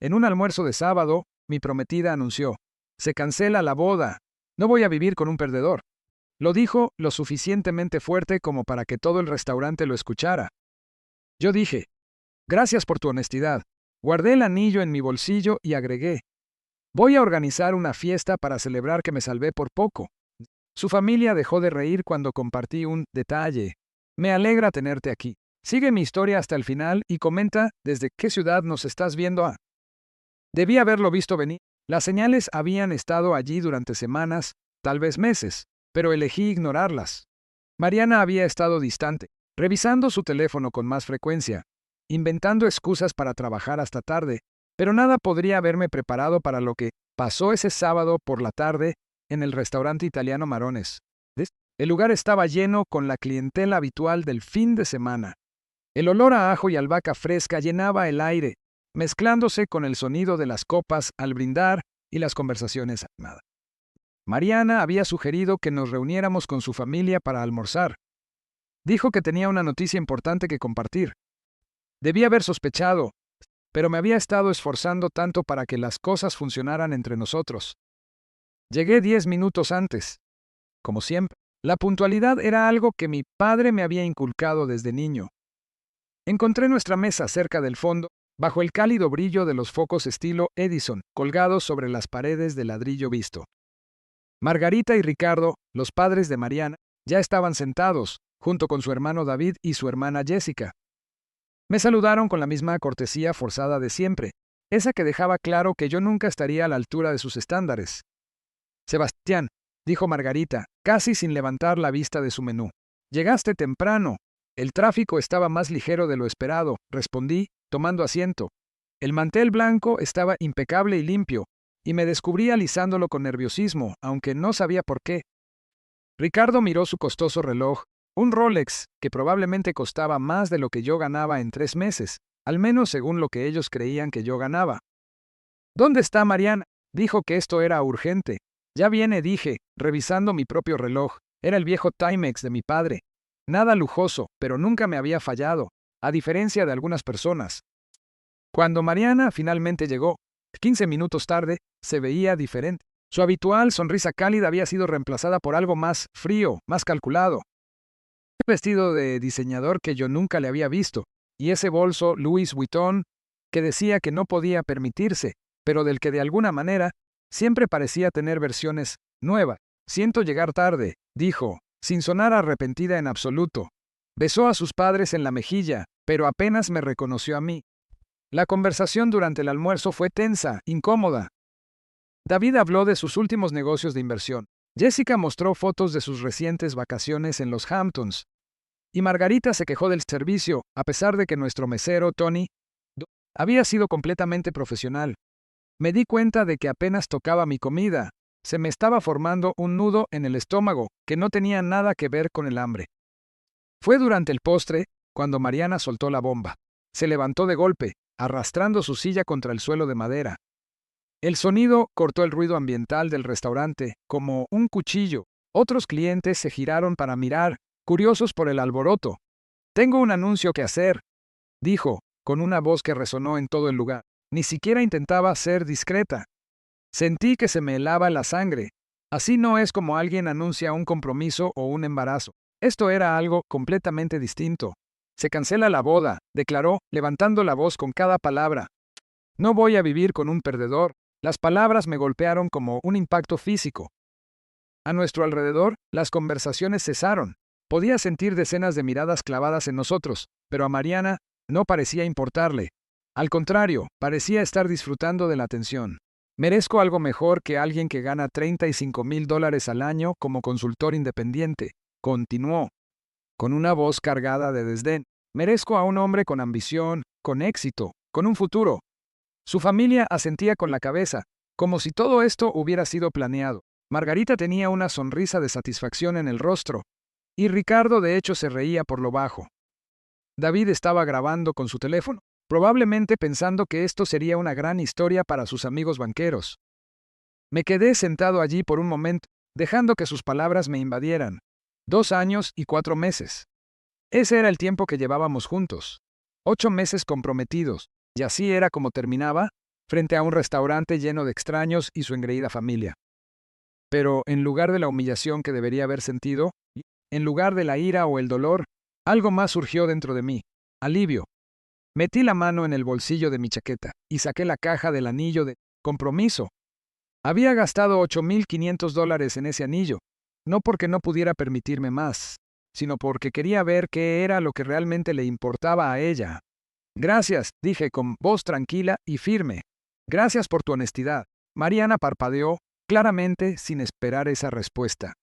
En un almuerzo de sábado, mi prometida anunció: «Se cancela la boda. No voy a vivir con un perdedor». Lo dijo lo suficientemente fuerte como para que todo el restaurante lo escuchara. Yo dije: «Gracias por tu honestidad». Guardé el anillo en mi bolsillo y agregué: «Voy a organizar una fiesta para celebrar que me salvé por poco». Su familia dejó de reír cuando compartí un detalle. «Me alegra tenerte aquí. Sigue mi historia hasta el final y comenta desde qué ciudad nos estás viendo a». Debí haberlo visto venir. Las señales habían estado allí durante semanas, tal vez meses, pero elegí ignorarlas. Mariana había estado distante, revisando su teléfono con más frecuencia, inventando excusas para trabajar hasta tarde, pero nada podría haberme preparado para lo que pasó ese sábado por la tarde en el restaurante italiano Marones. El lugar estaba lleno con la clientela habitual del fin de semana. El olor a ajo y albahaca fresca llenaba el aire, mezclándose con el sonido de las copas al brindar y las conversaciones animadas. Mariana había sugerido que nos reuniéramos con su familia para almorzar. Dijo que tenía una noticia importante que compartir. Debí haber sospechado, pero me había estado esforzando tanto para que las cosas funcionaran entre nosotros. Llegué 10 minutos antes. Como siempre, la puntualidad era algo que mi padre me había inculcado desde niño. Encontré nuestra mesa cerca del fondo, bajo el cálido brillo de los focos estilo Edison, colgados sobre las paredes de ladrillo visto. Margarita y Ricardo, los padres de Mariana, ya estaban sentados, junto con su hermano David y su hermana Jessica. Me saludaron con la misma cortesía forzada de siempre, esa que dejaba claro que yo nunca estaría a la altura de sus estándares. «Sebastián», dijo Margarita, casi sin levantar la vista de su menú. «Llegaste temprano. El tráfico estaba más ligero de lo esperado», respondí, tomando asiento. El mantel blanco estaba impecable y limpio, y me descubrí alisándolo con nerviosismo, aunque no sabía por qué. Ricardo miró su costoso reloj, un Rolex, que probablemente costaba más de lo que yo ganaba en 3 meses, al menos según lo que ellos creían que yo ganaba. «¿Dónde está Mariana?», dijo que esto era urgente. «Ya viene», dije, revisando mi propio reloj. Era el viejo Timex de mi padre. Nada lujoso, pero nunca me había fallado, a diferencia de algunas personas. Cuando Mariana finalmente llegó, 15 minutos tarde, se veía diferente. Su habitual sonrisa cálida había sido reemplazada por algo más frío, más calculado. Un vestido de diseñador que yo nunca le había visto, y ese bolso Louis Vuitton que decía que no podía permitirse, pero del que de alguna manera siempre parecía tener versiones nuevas. «Siento llegar tarde», dijo, sin sonar arrepentida en absoluto. Besó a sus padres en la mejilla, pero apenas me reconoció a mí. La conversación durante el almuerzo fue tensa, incómoda. David habló de sus últimos negocios de inversión. Jessica mostró fotos de sus recientes vacaciones en los Hamptons. Y Margarita se quejó del servicio, a pesar de que nuestro mesero, Tony, había sido completamente profesional. Me di cuenta de que apenas tocaba mi comida. Se me estaba formando un nudo en el estómago que no tenía nada que ver con el hambre. Fue durante el postre cuando Mariana soltó la bomba. Se levantó de golpe, arrastrando su silla contra el suelo de madera. El sonido cortó el ruido ambiental del restaurante, como un cuchillo. Otros clientes se giraron para mirar, curiosos por el alboroto. «Tengo un anuncio que hacer», dijo, con una voz que resonó en todo el lugar. Ni siquiera intentaba ser discreta. Sentí que se me helaba la sangre. Así no es como alguien anuncia un compromiso o un embarazo. Esto era algo completamente distinto. «Se cancela la boda», declaró, levantando la voz con cada palabra. «No voy a vivir con un perdedor». Las palabras me golpearon como un impacto físico. A nuestro alrededor, las conversaciones cesaron. Podía sentir decenas de miradas clavadas en nosotros, pero a Mariana no parecía importarle. Al contrario, parecía estar disfrutando de la atención. «Merezco algo mejor que alguien que gana $35,000 al año como consultor independiente», continuó, con una voz cargada de desdén. «Merezco a un hombre con ambición, con éxito, con un futuro». Su familia asentía con la cabeza, como si todo esto hubiera sido planeado. Margarita tenía una sonrisa de satisfacción en el rostro, y Ricardo de hecho se reía por lo bajo. David estaba grabando con su teléfono, probablemente pensando que esto sería una gran historia para sus amigos banqueros. Me quedé sentado allí por un momento, dejando que sus palabras me invadieran. 2 años y 4 meses. Ese era el tiempo que llevábamos juntos. 8 meses comprometidos. ¿Y así era como terminaba? frente a un restaurante lleno de extraños y su engreída familia. Pero en lugar de la humillación que debería haber sentido, en lugar de la ira o el dolor, algo más surgió dentro de mí: alivio. Metí la mano en el bolsillo de mi chaqueta y saqué la caja del anillo de compromiso. Había gastado $8,500 en ese anillo, no porque no pudiera permitirme más, sino porque quería ver qué era lo que realmente le importaba a ella. Gracias, dije con voz tranquila y firme. Gracias por tu honestidad. Mariana parpadeó, claramente sin esperar esa respuesta.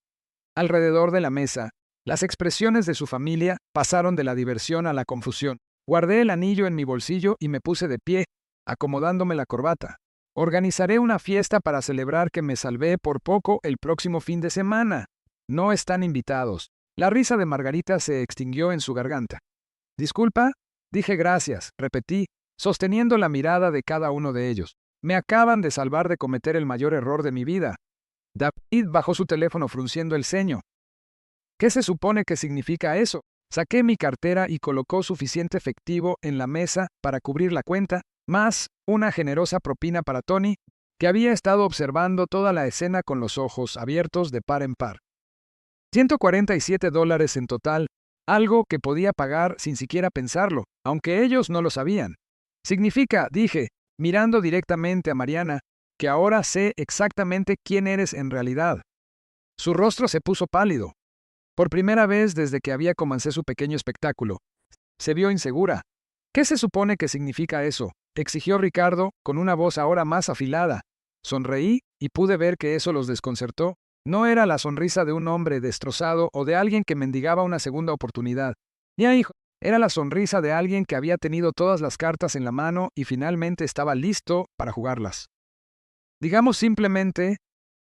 Alrededor de la mesa, las expresiones de su familia pasaron de la diversión a la confusión. Guardé el anillo en mi bolsillo y me puse de pie, acomodándome la corbata. Organizaré una fiesta para celebrar que me salvé por poco el próximo fin de semana. No están invitados. La risa de Margarita se extinguió en su garganta. Disculpa, dije gracias, repetí, sosteniendo la mirada de cada uno de ellos. Me acaban de salvar de cometer el mayor error de mi vida. David bajó su teléfono frunciendo el ceño. ¿Qué se supone que significa eso? Saqué mi cartera y colocó suficiente efectivo en la mesa para cubrir la cuenta, más una generosa propina para Tony, que había estado observando toda la escena con los ojos abiertos de par en par. $147 en total, algo que podía pagar sin siquiera pensarlo, aunque ellos no lo sabían. Significa, dije, mirando directamente a Mariana, que ahora sé exactamente quién eres en realidad. Su rostro se puso pálido. Por primera vez desde que había comenzado su pequeño espectáculo, se vio insegura. ¿Qué se supone que significa eso?, exigió Ricardo, con una voz ahora más afilada. Sonreí y pude ver que eso los desconcertó. No era la sonrisa de un hombre destrozado o de alguien que mendigaba una segunda oportunidad. Ya, hijo, era la sonrisa de alguien que había tenido todas las cartas en la mano y finalmente estaba listo para jugarlas. Digamos simplemente,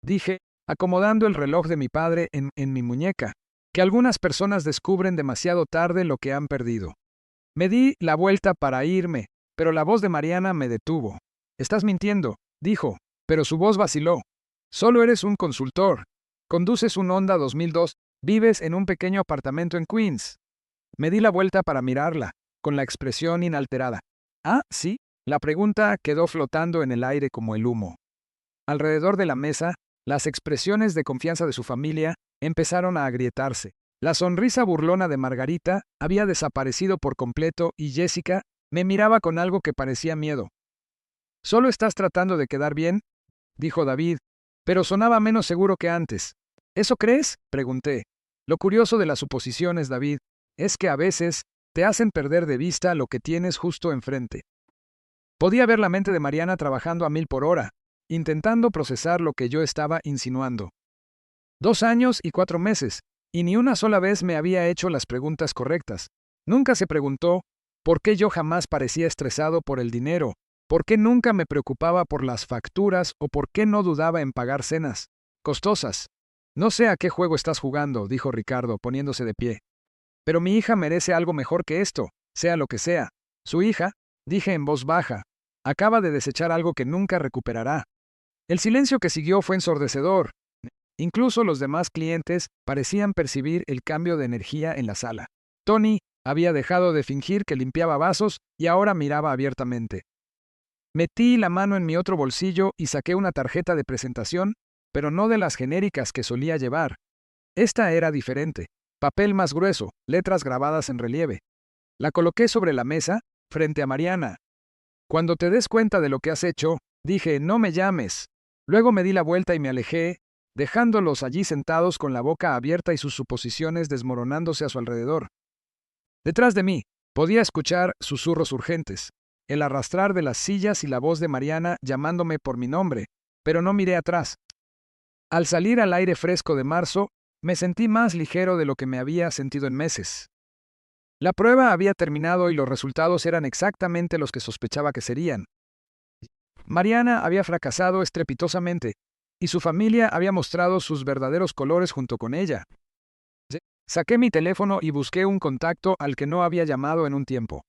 dije, acomodando el reloj de mi padre en mi muñeca, que algunas personas descubren demasiado tarde lo que han perdido. Me di la vuelta para irme, pero la voz de Mariana me detuvo. Estás mintiendo, dijo, pero su voz vaciló. Solo eres un consultor. Conduces un Honda 2002, vives en un pequeño apartamento en Queens. Me di la vuelta para mirarla, con la expresión inalterada. Ah, sí. La pregunta quedó flotando en el aire como el humo. Alrededor de la mesa, las expresiones de confianza de su familia empezaron a agrietarse. La sonrisa burlona de Margarita había desaparecido por completo y Jessica me miraba con algo que parecía miedo. «¿Solo estás tratando de quedar bien?», dijo David, pero sonaba menos seguro que antes. «¿Eso crees?», pregunté. Lo curioso de las suposiciones, David, es que a veces te hacen perder de vista lo que tienes justo enfrente. Podía ver la mente de Mariana trabajando a 1000 por hora, intentando procesar lo que yo estaba insinuando. 2 años y 4 meses, y ni una sola vez me había hecho las preguntas correctas. Nunca se preguntó por qué yo jamás parecía estresado por el dinero, por qué nunca me preocupaba por las facturas o por qué no dudaba en pagar cenas costosas. «No sé a qué juego estás jugando», dijo Ricardo, poniéndose de pie. «Pero mi hija merece algo mejor que esto, sea lo que sea. Su hija», dije en voz baja, «acaba de desechar algo que nunca recuperará». El silencio que siguió fue ensordecedor. Incluso los demás clientes parecían percibir el cambio de energía en la sala. Tony había dejado de fingir que limpiaba vasos y ahora miraba abiertamente. Metí la mano en mi otro bolsillo y saqué una tarjeta de presentación, pero no de las genéricas que solía llevar. Esta era diferente. Papel más grueso, letras grabadas en relieve. La coloqué sobre la mesa, frente a Mariana. «Cuando te des cuenta de lo que has hecho», dije, «no me llames». Luego me di la vuelta y me alejé, dejándolos allí sentados con la boca abierta y sus suposiciones desmoronándose a su alrededor. Detrás de mí, podía escuchar susurros urgentes, el arrastrar de las sillas y la voz de Mariana llamándome por mi nombre, pero no miré atrás. Al salir al aire fresco de marzo, me sentí más ligero de lo que me había sentido en meses. La prueba había terminado y los resultados eran exactamente los que sospechaba que serían. Mariana había fracasado estrepitosamente, y su familia había mostrado sus verdaderos colores junto con ella. Saqué mi teléfono y busqué un contacto al que no había llamado en un tiempo.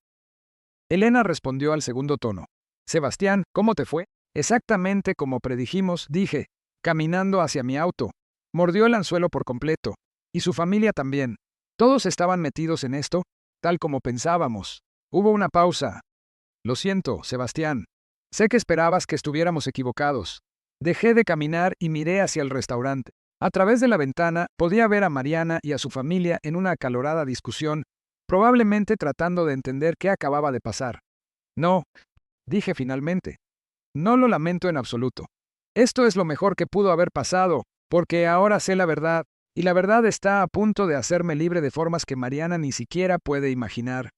Elena respondió al segundo tono. «Sebastián, ¿cómo te fue?». «Exactamente como predijimos», dije, caminando hacia mi auto. Mordió el anzuelo por completo. Y su familia también. Todos estaban metidos en esto, tal como pensábamos. Hubo una pausa. «Lo siento, Sebastián». Sé que esperabas que estuviéramos equivocados. Dejé de caminar y miré hacia el restaurante. A través de la ventana podía ver a Mariana y a su familia en una acalorada discusión, probablemente tratando de entender qué acababa de pasar. No, dije finalmente. No lo lamento en absoluto. Esto es lo mejor que pudo haber pasado, porque ahora sé la verdad, y la verdad está a punto de hacerme libre de formas que Mariana ni siquiera puede imaginar.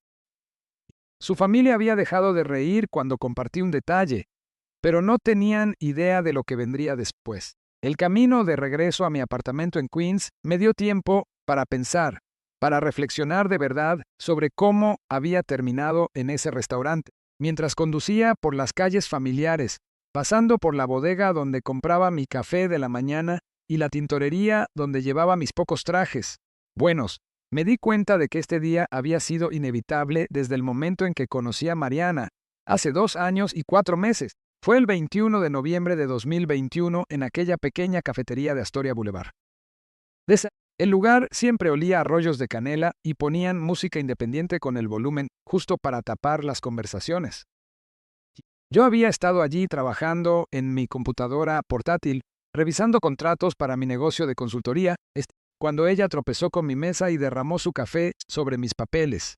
Su familia había dejado de reír cuando compartí un detalle, pero no tenían idea de lo que vendría después. El camino de regreso a mi apartamento en Queens me dio tiempo para pensar, para reflexionar de verdad sobre cómo había terminado en ese restaurante. Mientras conducía por las calles familiares, pasando por la bodega donde compraba mi café de la mañana y la tintorería donde llevaba mis pocos trajes buenos, me di cuenta de que este día había sido inevitable desde el momento en que conocí a Mariana, hace 2 años y 4 meses. Fue el 21 de noviembre de 2021 en aquella pequeña cafetería de Astoria Boulevard. El lugar siempre olía a rollos de canela y ponían música independiente con el volumen justo para tapar las conversaciones. Yo había estado allí trabajando en mi computadora portátil, revisando contratos para mi negocio de consultoría, cuando ella tropezó con mi mesa y derramó su café sobre mis papeles.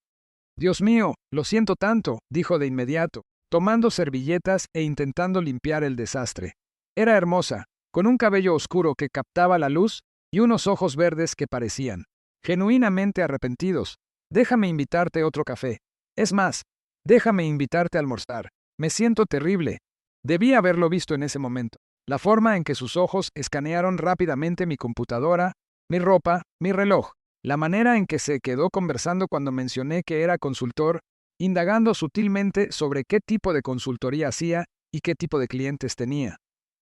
Dios mío, lo siento tanto, dijo de inmediato, tomando servilletas e intentando limpiar el desastre. Era hermosa, con un cabello oscuro que captaba la luz y unos ojos verdes que parecían genuinamente arrepentidos. Déjame invitarte otro café. Es más, déjame invitarte a almorzar. Me siento terrible. Debí haberlo visto en ese momento. La forma en que sus ojos escanearon rápidamente mi computadora, mi ropa, mi reloj. La manera en que se quedó conversando cuando mencioné que era consultor, indagando sutilmente sobre qué tipo de consultoría hacía y qué tipo de clientes tenía.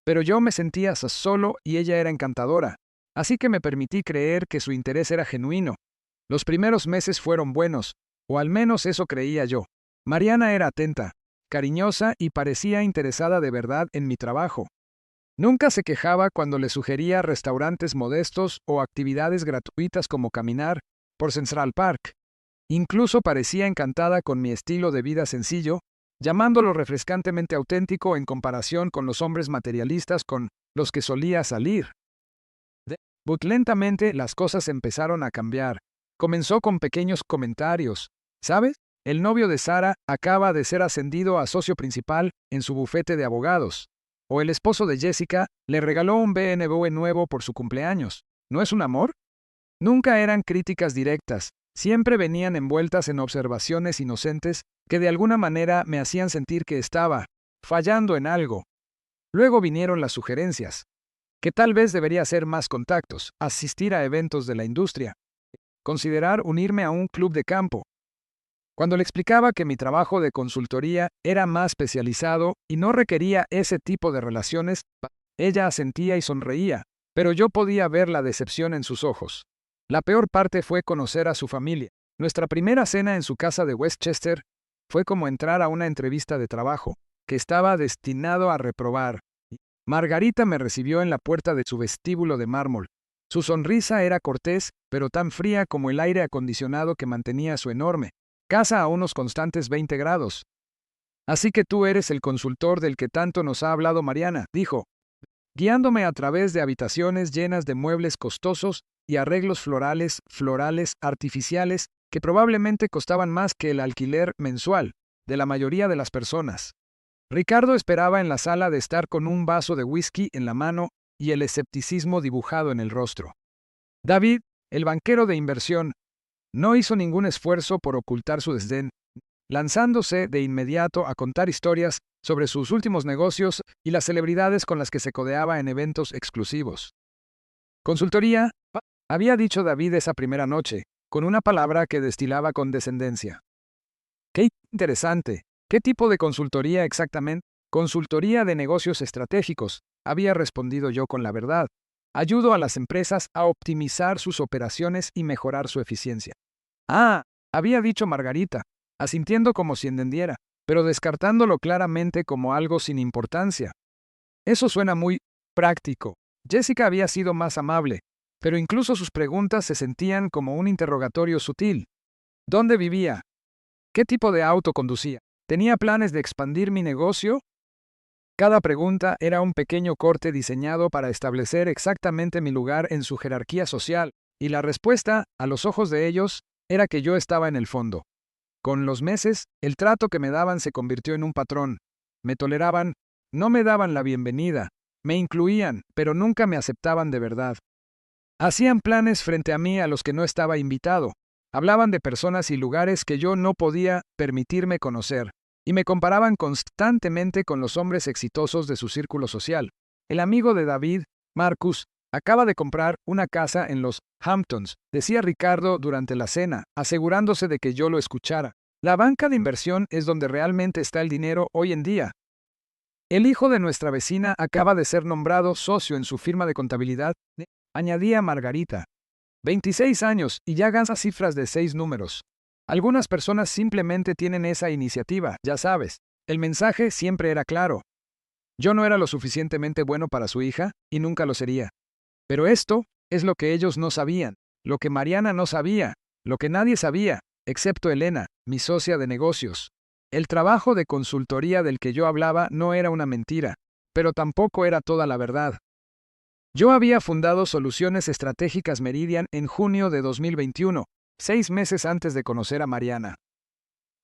Pero yo me sentía solo y ella era encantadora, así que me permití creer que su interés era genuino. Los primeros meses fueron buenos, o al menos eso creía yo. Mariana era atenta, cariñosa y parecía interesada de verdad en mi trabajo. Nunca se quejaba cuando le sugería restaurantes modestos o actividades gratuitas como caminar por Central Park. Incluso parecía encantada con mi estilo de vida sencillo, llamándolo refrescantemente auténtico en comparación con los hombres materialistas con los que solía salir. But lentamente las cosas empezaron a cambiar. Comenzó con pequeños comentarios. ¿Sabes? El novio de Sara acaba de ser ascendido a socio principal en su bufete de abogados. O el esposo de Jessica le regaló un BMW nuevo por su cumpleaños. ¿No es un amor? Nunca eran críticas directas, siempre venían envueltas en observaciones inocentes que de alguna manera me hacían sentir que estaba fallando en algo. Luego vinieron las sugerencias. Que tal vez debería hacer más contactos, asistir a eventos de la industria, considerar unirme a un club de campo. Cuando le explicaba que mi trabajo de consultoría era más especializado y no requería ese tipo de relaciones, ella asentía y sonreía, pero yo podía ver la decepción en sus ojos. La peor parte fue conocer a su familia. Nuestra primera cena en su casa de Westchester fue como entrar a una entrevista de trabajo, que estaba destinado a reprobar. Margarita me recibió en la puerta de su vestíbulo de mármol. Su sonrisa era cortés, pero tan fría como el aire acondicionado que mantenía su enorme casa a unos constantes 20 grados. Así que tú eres el consultor del que tanto nos ha hablado Mariana, dijo, guiándome a través de habitaciones llenas de muebles costosos y arreglos florales, artificiales, que probablemente costaban más que el alquiler mensual de la mayoría de las personas. Ricardo esperaba en la sala de estar con un vaso de whisky en la mano y el escepticismo dibujado en el rostro. David, el banquero de inversión, no hizo ningún esfuerzo por ocultar su desdén, lanzándose de inmediato a contar historias sobre sus últimos negocios y las celebridades con las que se codeaba en eventos exclusivos. Consultoría, había dicho David esa primera noche, con una palabra que destilaba condescendencia. ¡Qué interesante! ¿Qué tipo de consultoría exactamente? Consultoría de negocios estratégicos, había respondido yo con la verdad. Ayudo a las empresas a optimizar sus operaciones y mejorar su eficiencia. Ah, había dicho Margarita, asintiendo como si entendiera, pero descartándolo claramente como algo sin importancia. Eso suena muy práctico. Jessica había sido más amable, pero incluso sus preguntas se sentían como un interrogatorio sutil. ¿Dónde vivía? ¿Qué tipo de auto conducía? ¿Tenía planes de expandir mi negocio? Cada pregunta era un pequeño corte diseñado para establecer exactamente mi lugar en su jerarquía social, y la respuesta, a los ojos de ellos, era que yo estaba en el fondo. Con los meses, el trato que me daban se convirtió en un patrón. Me toleraban, no me daban la bienvenida, me incluían, pero nunca me aceptaban de verdad. Hacían planes frente a mí a los que no estaba invitado. Hablaban de personas y lugares que yo no podía permitirme conocer, y me comparaban constantemente con los hombres exitosos de su círculo social. El amigo de David, Marcus, acaba de comprar una casa en los Hamptons, decía Ricardo durante la cena, asegurándose de que yo lo escuchara. La banca de inversión es donde realmente está el dinero hoy en día. El hijo de nuestra vecina acaba de ser nombrado socio en su firma de contabilidad, añadía Margarita. 26 años y ya gana cifras de 6 números. Algunas personas simplemente tienen esa iniciativa, ya sabes. El mensaje siempre era claro. Yo no era lo suficientemente bueno para su hija, y nunca lo sería. Pero esto es lo que ellos no sabían, lo que Mariana no sabía, lo que nadie sabía, excepto Elena, mi socia de negocios. El trabajo de consultoría del que yo hablaba no era una mentira, pero tampoco era toda la verdad. Yo había fundado Soluciones Estratégicas Meridian en junio de 2021, 6 meses antes de conocer a Mariana.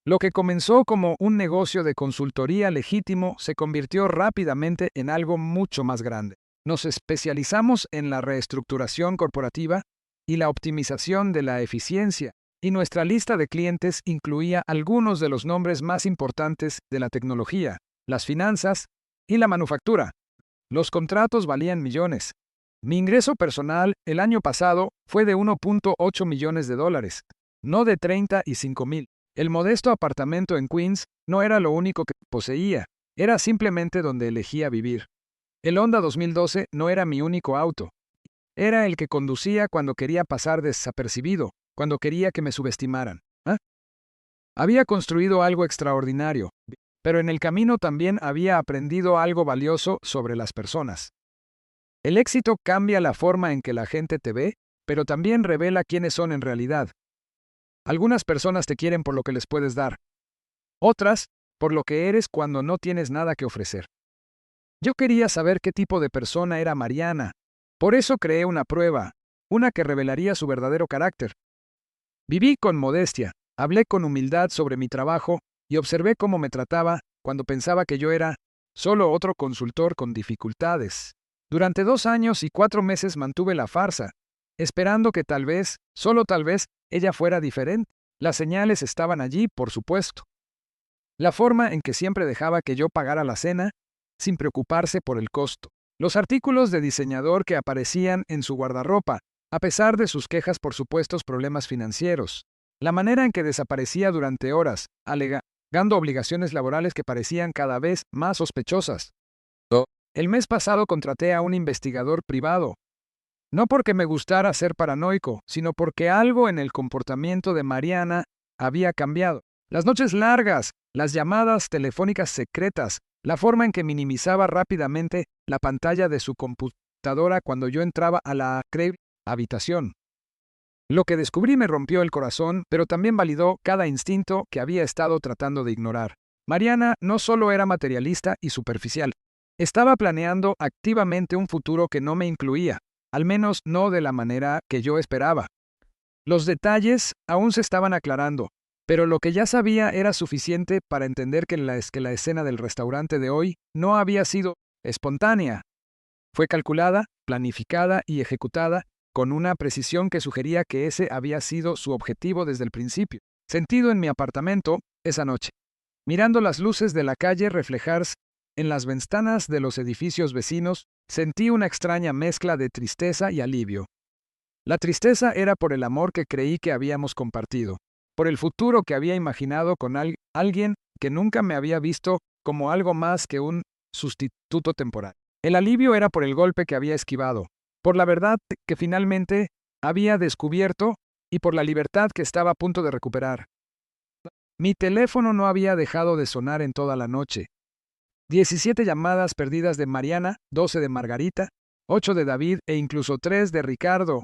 Lo que comenzó como un negocio de consultoría legítimo se convirtió rápidamente en algo mucho más grande. Nos especializamos en la reestructuración corporativa y la optimización de la eficiencia, y nuestra lista de clientes incluía algunos de los nombres más importantes de la tecnología, las finanzas y la manufactura. Los contratos valían millones. Mi ingreso personal el año pasado fue de 1.8 millones de dólares, no de 35,000. El modesto apartamento en Queens no era lo único que poseía, era simplemente donde elegía vivir. El Honda 2012 no era mi único auto. Era el que conducía cuando quería pasar desapercibido, cuando quería que me subestimaran. Había construido algo extraordinario, pero en el camino también había aprendido algo valioso sobre las personas. El éxito cambia la forma en que la gente te ve, pero también revela quiénes son en realidad. Algunas personas te quieren por lo que les puedes dar. Otras, por lo que eres cuando no tienes nada que ofrecer. Yo quería saber qué tipo de persona era Mariana. Por eso creé una prueba, una que revelaría su verdadero carácter. Viví con modestia, hablé con humildad sobre mi trabajo y observé cómo me trataba cuando pensaba que yo era solo otro consultor con dificultades. Durante 2 años y 4 meses mantuve la farsa, esperando que tal vez, solo tal vez, ella fuera diferente. Las señales estaban allí, por supuesto. La forma en que siempre dejaba que yo pagara la cena, sin preocuparse por el costo. Los artículos de diseñador que aparecían en su guardarropa, a pesar de sus quejas por supuestos problemas financieros. La manera en que desaparecía durante horas, alegando obligaciones laborales que parecían cada vez más sospechosas. El mes pasado contraté a un investigador privado. No porque me gustara ser paranoico, sino porque algo en el comportamiento de Mariana había cambiado. Las noches largas, las llamadas telefónicas secretas, la forma en que minimizaba rápidamente la pantalla de su computadora cuando yo entraba a la habitación. Lo que descubrí me rompió el corazón, pero también validó cada instinto que había estado tratando de ignorar. Mariana no solo era materialista y superficial, estaba planeando activamente un futuro que no me incluía, al menos no de la manera que yo esperaba. Los detalles aún se estaban aclarando, pero lo que ya sabía era suficiente para entender que la escena del restaurante de hoy no había sido espontánea. Fue calculada, planificada y ejecutada con una precisión que sugería que ese había sido su objetivo desde el principio. Sentido en mi apartamento, esa noche, mirando las luces de la calle reflejarse en las ventanas de los edificios vecinos, sentí una extraña mezcla de tristeza y alivio. La tristeza era por el amor que creí que habíamos compartido, por el futuro que había imaginado con alguien que nunca me había visto como algo más que un sustituto temporal. El alivio era por el golpe que había esquivado, por la verdad que finalmente había descubierto y por la libertad que estaba a punto de recuperar. Mi teléfono no había dejado de sonar en toda la noche. 17 llamadas perdidas de Mariana, 12 de Margarita, 8 de David e incluso 3 de Ricardo.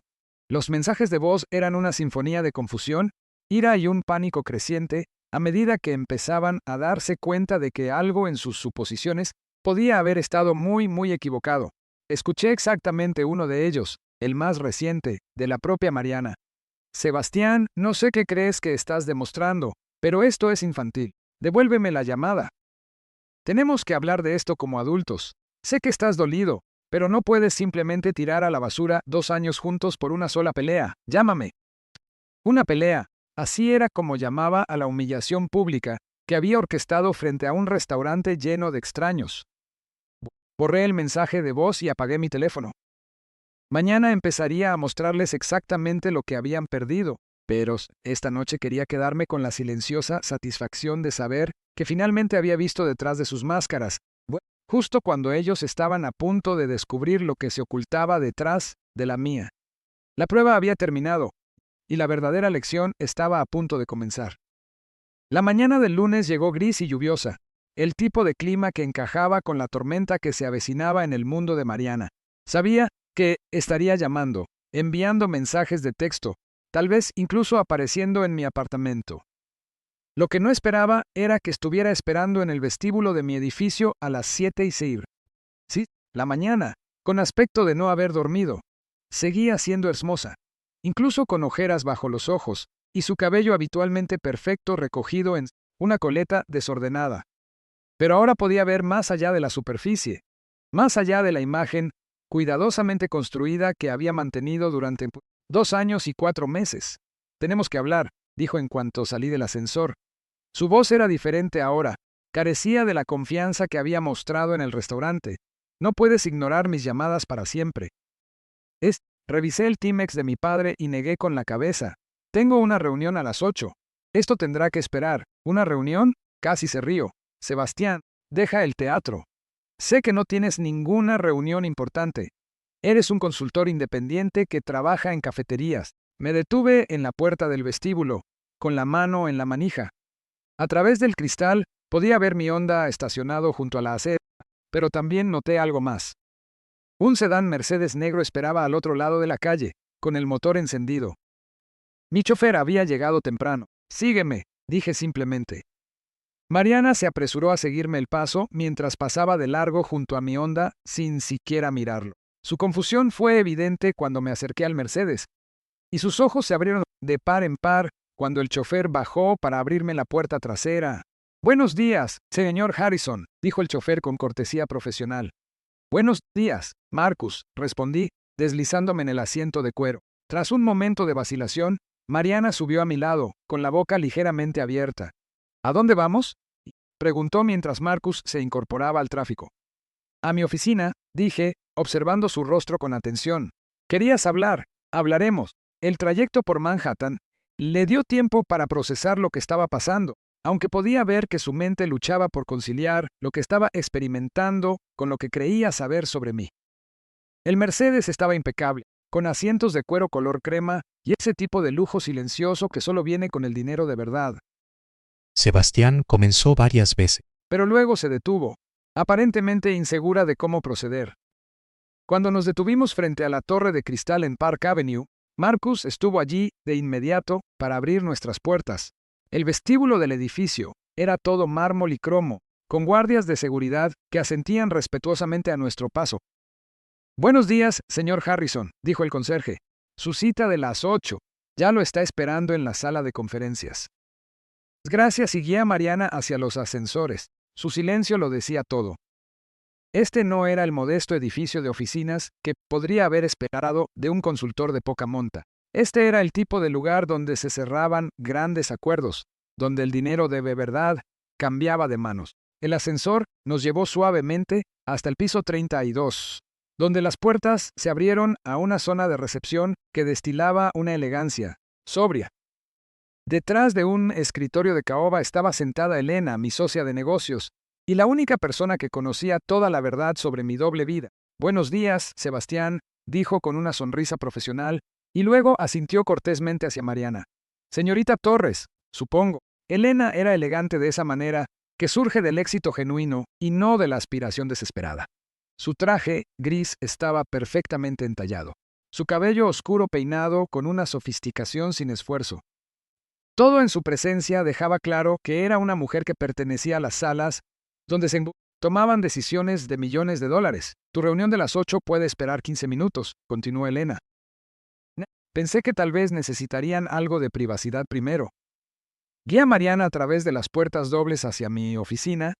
Los mensajes de voz eran una sinfonía de confusión, ira y un pánico creciente a medida que empezaban a darse cuenta de que algo en sus suposiciones Podía haber estado muy equivocado. Escuché exactamente uno de ellos, el más reciente, de la propia Mariana. Sebastián, no sé qué crees que estás demostrando, pero esto es infantil. Devuélveme la llamada. Tenemos que hablar de esto como adultos. Sé que estás dolido, pero no puedes simplemente tirar a la basura 2 años juntos por una sola pelea. Llámame. Una pelea. Así era como llamaba a la humillación pública que había orquestado frente a un restaurante lleno de extraños. Borré el mensaje de voz y apagué mi teléfono. Mañana empezaría a mostrarles exactamente lo que habían perdido, pero esta noche quería quedarme con la silenciosa satisfacción de saber que finalmente había visto detrás de sus máscaras, justo cuando ellos estaban a punto de descubrir lo que se ocultaba detrás de la mía. La prueba había terminado, y la verdadera lección estaba a punto de comenzar. La mañana del lunes llegó gris y lluviosa, el tipo de clima que encajaba con la tormenta que se avecinaba en el mundo de Mariana. Sabía que estaría llamando, enviando mensajes de texto, tal vez incluso apareciendo en mi apartamento. Lo que no esperaba era que estuviera esperando en el vestíbulo de mi edificio a las 7:06. Sí, la mañana, con aspecto de no haber dormido. Seguía siendo hermosa, incluso con ojeras bajo los ojos, y su cabello habitualmente perfecto recogido en una coleta desordenada. Pero ahora podía ver más allá de la superficie, más allá de la imagen cuidadosamente construida que había mantenido durante 2 años y 4 meses. Tenemos que hablar, dijo en cuanto salí del ascensor. Su voz era diferente ahora, carecía de la confianza que había mostrado en el restaurante. No puedes ignorar mis llamadas para siempre. Revisé el Timex de mi padre y negué con la cabeza. Tengo una reunión a las 8. Esto tendrá que esperar. ¿Una reunión? Casi se río. Sebastián, deja el teatro. Sé que no tienes ninguna reunión importante. Eres un consultor independiente que trabaja en cafeterías. Me detuve en la puerta del vestíbulo, con la mano en la manija. A través del cristal podía ver mi Honda estacionado junto a la acera, pero también noté algo más. Un sedán Mercedes negro esperaba al otro lado de la calle, con el motor encendido. Mi chofer había llegado temprano. Sígueme, dije simplemente. Mariana se apresuró a seguirme el paso mientras pasaba de largo junto a mi Honda sin siquiera mirarlo. Su confusión fue evidente cuando me acerqué al Mercedes, y sus ojos se abrieron de par en par cuando el chofer bajó para abrirme la puerta trasera. Buenos días, señor Harrison, dijo el chofer con cortesía profesional. Buenos días, Marcus, respondí, deslizándome en el asiento de cuero. Tras un momento de vacilación, Mariana subió a mi lado, con la boca ligeramente abierta. ¿A dónde vamos?, preguntó mientras Marcus se incorporaba al tráfico. A mi oficina, dije, observando su rostro con atención. ¿Querías hablar? Hablaremos. El trayecto por Manhattan le dio tiempo para procesar lo que estaba pasando, aunque podía ver que su mente luchaba por conciliar lo que estaba experimentando con lo que creía saber sobre mí. El Mercedes estaba impecable, con asientos de cuero color crema y ese tipo de lujo silencioso que solo viene con el dinero de verdad. Sebastián comenzó varias veces. Pero luego se detuvo, aparentemente insegura de cómo proceder. Cuando nos detuvimos frente a la torre de cristal en Park Avenue, Marcus estuvo allí de inmediato para abrir nuestras puertas. El vestíbulo del edificio era todo mármol y cromo, con guardias de seguridad que asentían respetuosamente a nuestro paso. Buenos días, señor Harrison, dijo el conserje. Su cita de las 8. Ya lo está esperando en la sala de conferencias. Gracias, y guié a Mariana hacia los ascensores. Su silencio lo decía todo. Este no era el modesto edificio de oficinas que podría haber esperado de un consultor de poca monta. Este era el tipo de lugar donde se cerraban grandes acuerdos, donde el dinero de verdad cambiaba de manos. El ascensor nos llevó suavemente hasta el piso 32, donde las puertas se abrieron a una zona de recepción que destilaba una elegancia sobria. Detrás de un escritorio de caoba estaba sentada Elena, mi socia de negocios, y la única persona que conocía toda la verdad sobre mi doble vida. Buenos días, Sebastián, dijo con una sonrisa profesional, y luego asintió cortésmente hacia Mariana. Señorita Torres, supongo. Elena era elegante de esa manera que surge del éxito genuino y no de la aspiración desesperada. Su traje, gris, estaba perfectamente entallado. Su cabello oscuro peinado con una sofisticación sin esfuerzo. Todo en su presencia dejaba claro que era una mujer que pertenecía a las salas donde se Tomaban decisiones de millones de dólares. Tu reunión de las 8 puede esperar 15 minutos, continuó Elena. Pensé que tal vez necesitarían algo de privacidad primero. Guié a Mariana a través de las puertas dobles hacia mi oficina,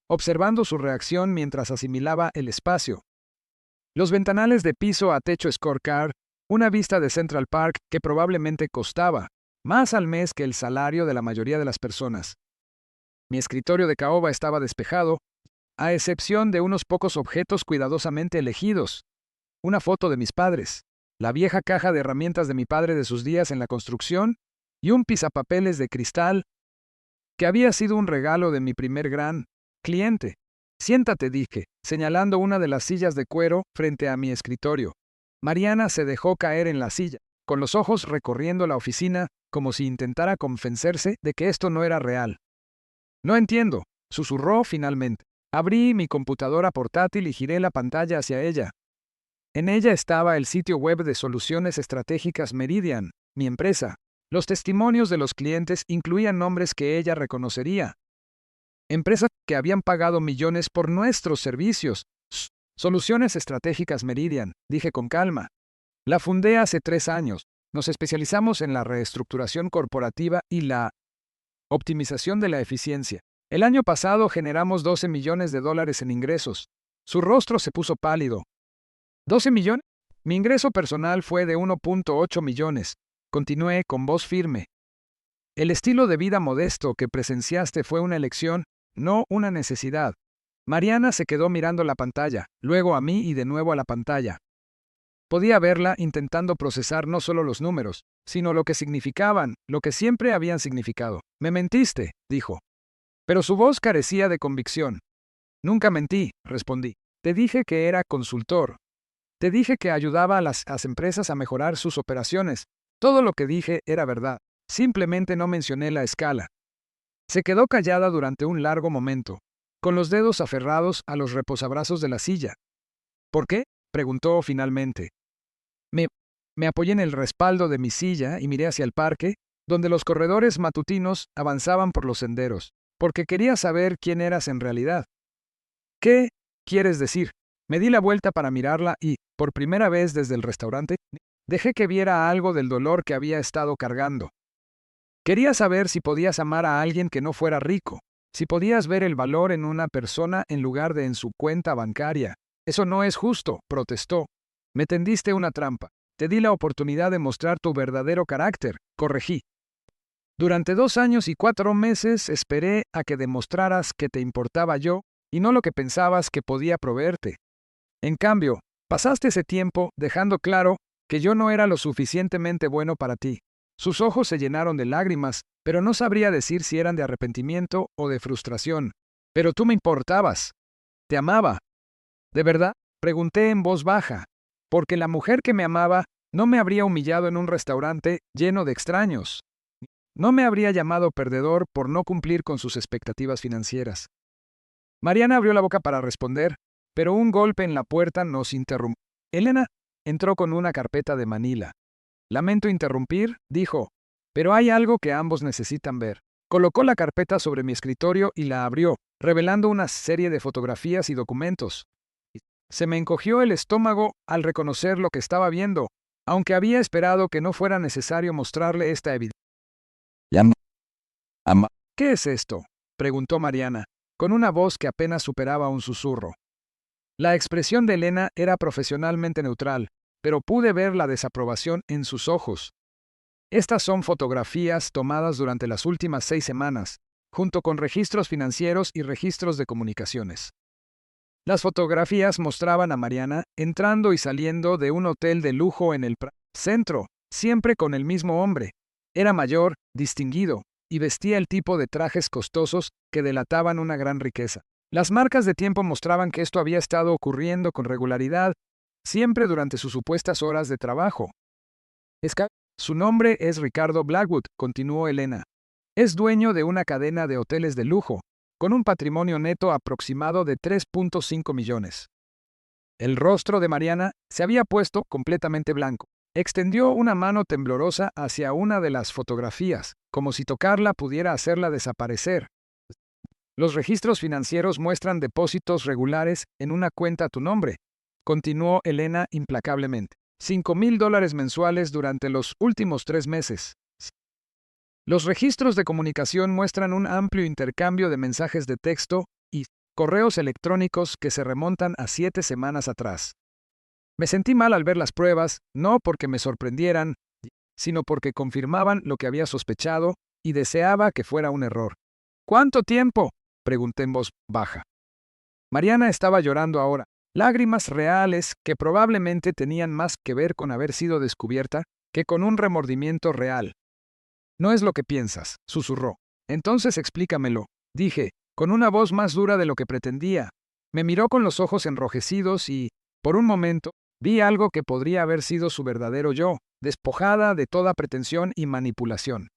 observando su reacción mientras asimilaba el espacio. Los ventanales de piso a techo Scorecard, una vista de Central Park que probablemente costaba más al mes que el salario de la mayoría de las personas. Mi escritorio de caoba estaba despejado, a excepción de unos pocos objetos cuidadosamente elegidos. Una foto de mis padres, la vieja caja de herramientas de mi padre de sus días en la construcción y un pisapapeles de cristal que había sido un regalo de mi primer gran cliente. Siéntate, dije, señalando una de las sillas de cuero frente a mi escritorio. Mariana se dejó caer en la silla, con los ojos recorriendo la oficina como si intentara convencerse de que esto no era real. No entiendo, susurró finalmente. Abrí mi computadora portátil y giré la pantalla hacia ella. En ella estaba el sitio web de Soluciones Estratégicas Meridian, mi empresa. Los testimonios de los clientes incluían nombres que ella reconocería. Empresas que habían pagado millones por nuestros servicios. Soluciones Estratégicas Meridian, dije con calma. La fundé hace 3 años. Nos especializamos en la reestructuración corporativa y la optimización de la eficiencia. El año pasado generamos 12 millones de dólares en ingresos. Su rostro se puso pálido. ¿12 millones? Mi ingreso personal fue de 1.8 millones. Continué con voz firme. El estilo de vida modesto que presenciaste fue una elección, no una necesidad. Mariana se quedó mirando la pantalla, luego a mí y de nuevo a la pantalla. Podía verla intentando procesar no solo los números, sino lo que significaban, lo que siempre habían significado. Me mentiste, dijo. Pero su voz carecía de convicción. Nunca mentí, respondí. Te dije que era consultor. Te dije que ayudaba a las empresas a mejorar sus operaciones. Todo lo que dije era verdad. Simplemente no mencioné la escala. Se quedó callada durante un largo momento, con los dedos aferrados a los reposabrazos de la silla. ¿Por qué? Preguntó finalmente. Me apoyé en el respaldo de mi silla y miré hacia el parque, donde los corredores matutinos avanzaban por los senderos, porque quería saber quién eras en realidad. ¿Qué quieres decir? Me di la vuelta para mirarla y, por primera vez desde el restaurante, dejé que viera algo del dolor que había estado cargando. Quería saber si podías amar a alguien que no fuera rico, si podías ver el valor en una persona en lugar de en su cuenta bancaria. Eso no es justo, protestó. Me tendiste una trampa. Te di la oportunidad de mostrar tu verdadero carácter, corregí. Durante 2 años y 4 meses esperé a que demostraras que te importaba yo y no lo que pensabas que podía proveerte. En cambio, pasaste ese tiempo dejando claro que yo no era lo suficientemente bueno para ti. Sus ojos se llenaron de lágrimas, pero no sabría decir si eran de arrepentimiento o de frustración. Pero tú me importabas. Te amaba. ¿De verdad? Pregunté en voz baja, porque la mujer que me amaba no me habría humillado en un restaurante lleno de extraños. No me habría llamado perdedor por no cumplir con sus expectativas financieras. Mariana abrió la boca para responder, pero un golpe en la puerta nos interrumpió. Elena entró con una carpeta de Manila. Lamento interrumpir, dijo, pero hay algo que ambos necesitan ver. Colocó la carpeta sobre mi escritorio y la abrió, revelando una serie de fotografías y documentos. Se me encogió el estómago al reconocer lo que estaba viendo, aunque había esperado que no fuera necesario mostrarle esta evidencia. ¿Qué es esto? Preguntó Mariana, con una voz que apenas superaba un susurro. La expresión de Elena era profesionalmente neutral, pero pude ver la desaprobación en sus ojos. Estas son fotografías tomadas durante las últimas 6 semanas, junto con registros financieros y registros de comunicaciones. Las fotografías mostraban a Mariana entrando y saliendo de un hotel de lujo en el centro, siempre con el mismo hombre. Era mayor, distinguido, y vestía el tipo de trajes costosos que delataban una gran riqueza. Las marcas de tiempo mostraban que esto había estado ocurriendo con regularidad, siempre durante sus supuestas horas de trabajo. Su nombre es Ricardo Blackwood, continuó Elena. Es dueño de una cadena de hoteles de lujo, con un patrimonio neto aproximado de 3.5 millones. El rostro de Mariana se había puesto completamente blanco. Extendió una mano temblorosa hacia una de las fotografías, como si tocarla pudiera hacerla desaparecer. Los registros financieros muestran depósitos regulares en una cuenta a tu nombre, continuó Elena implacablemente. $5,000 mensuales durante los últimos 3 meses. Los registros de comunicación muestran un amplio intercambio de mensajes de texto y correos electrónicos que se remontan a 7 semanas atrás. Me sentí mal al ver las pruebas, no porque me sorprendieran, sino porque confirmaban lo que había sospechado y deseaba que fuera un error. ¿Cuánto tiempo?, pregunté en voz baja. Mariana estaba llorando ahora, lágrimas reales que probablemente tenían más que ver con haber sido descubierta que con un remordimiento real. No es lo que piensas, susurró. Entonces explícamelo, dije, con una voz más dura de lo que pretendía. Me miró con los ojos enrojecidos y, por un momento, vi algo que podría haber sido su verdadero yo, despojada de toda pretensión y manipulación.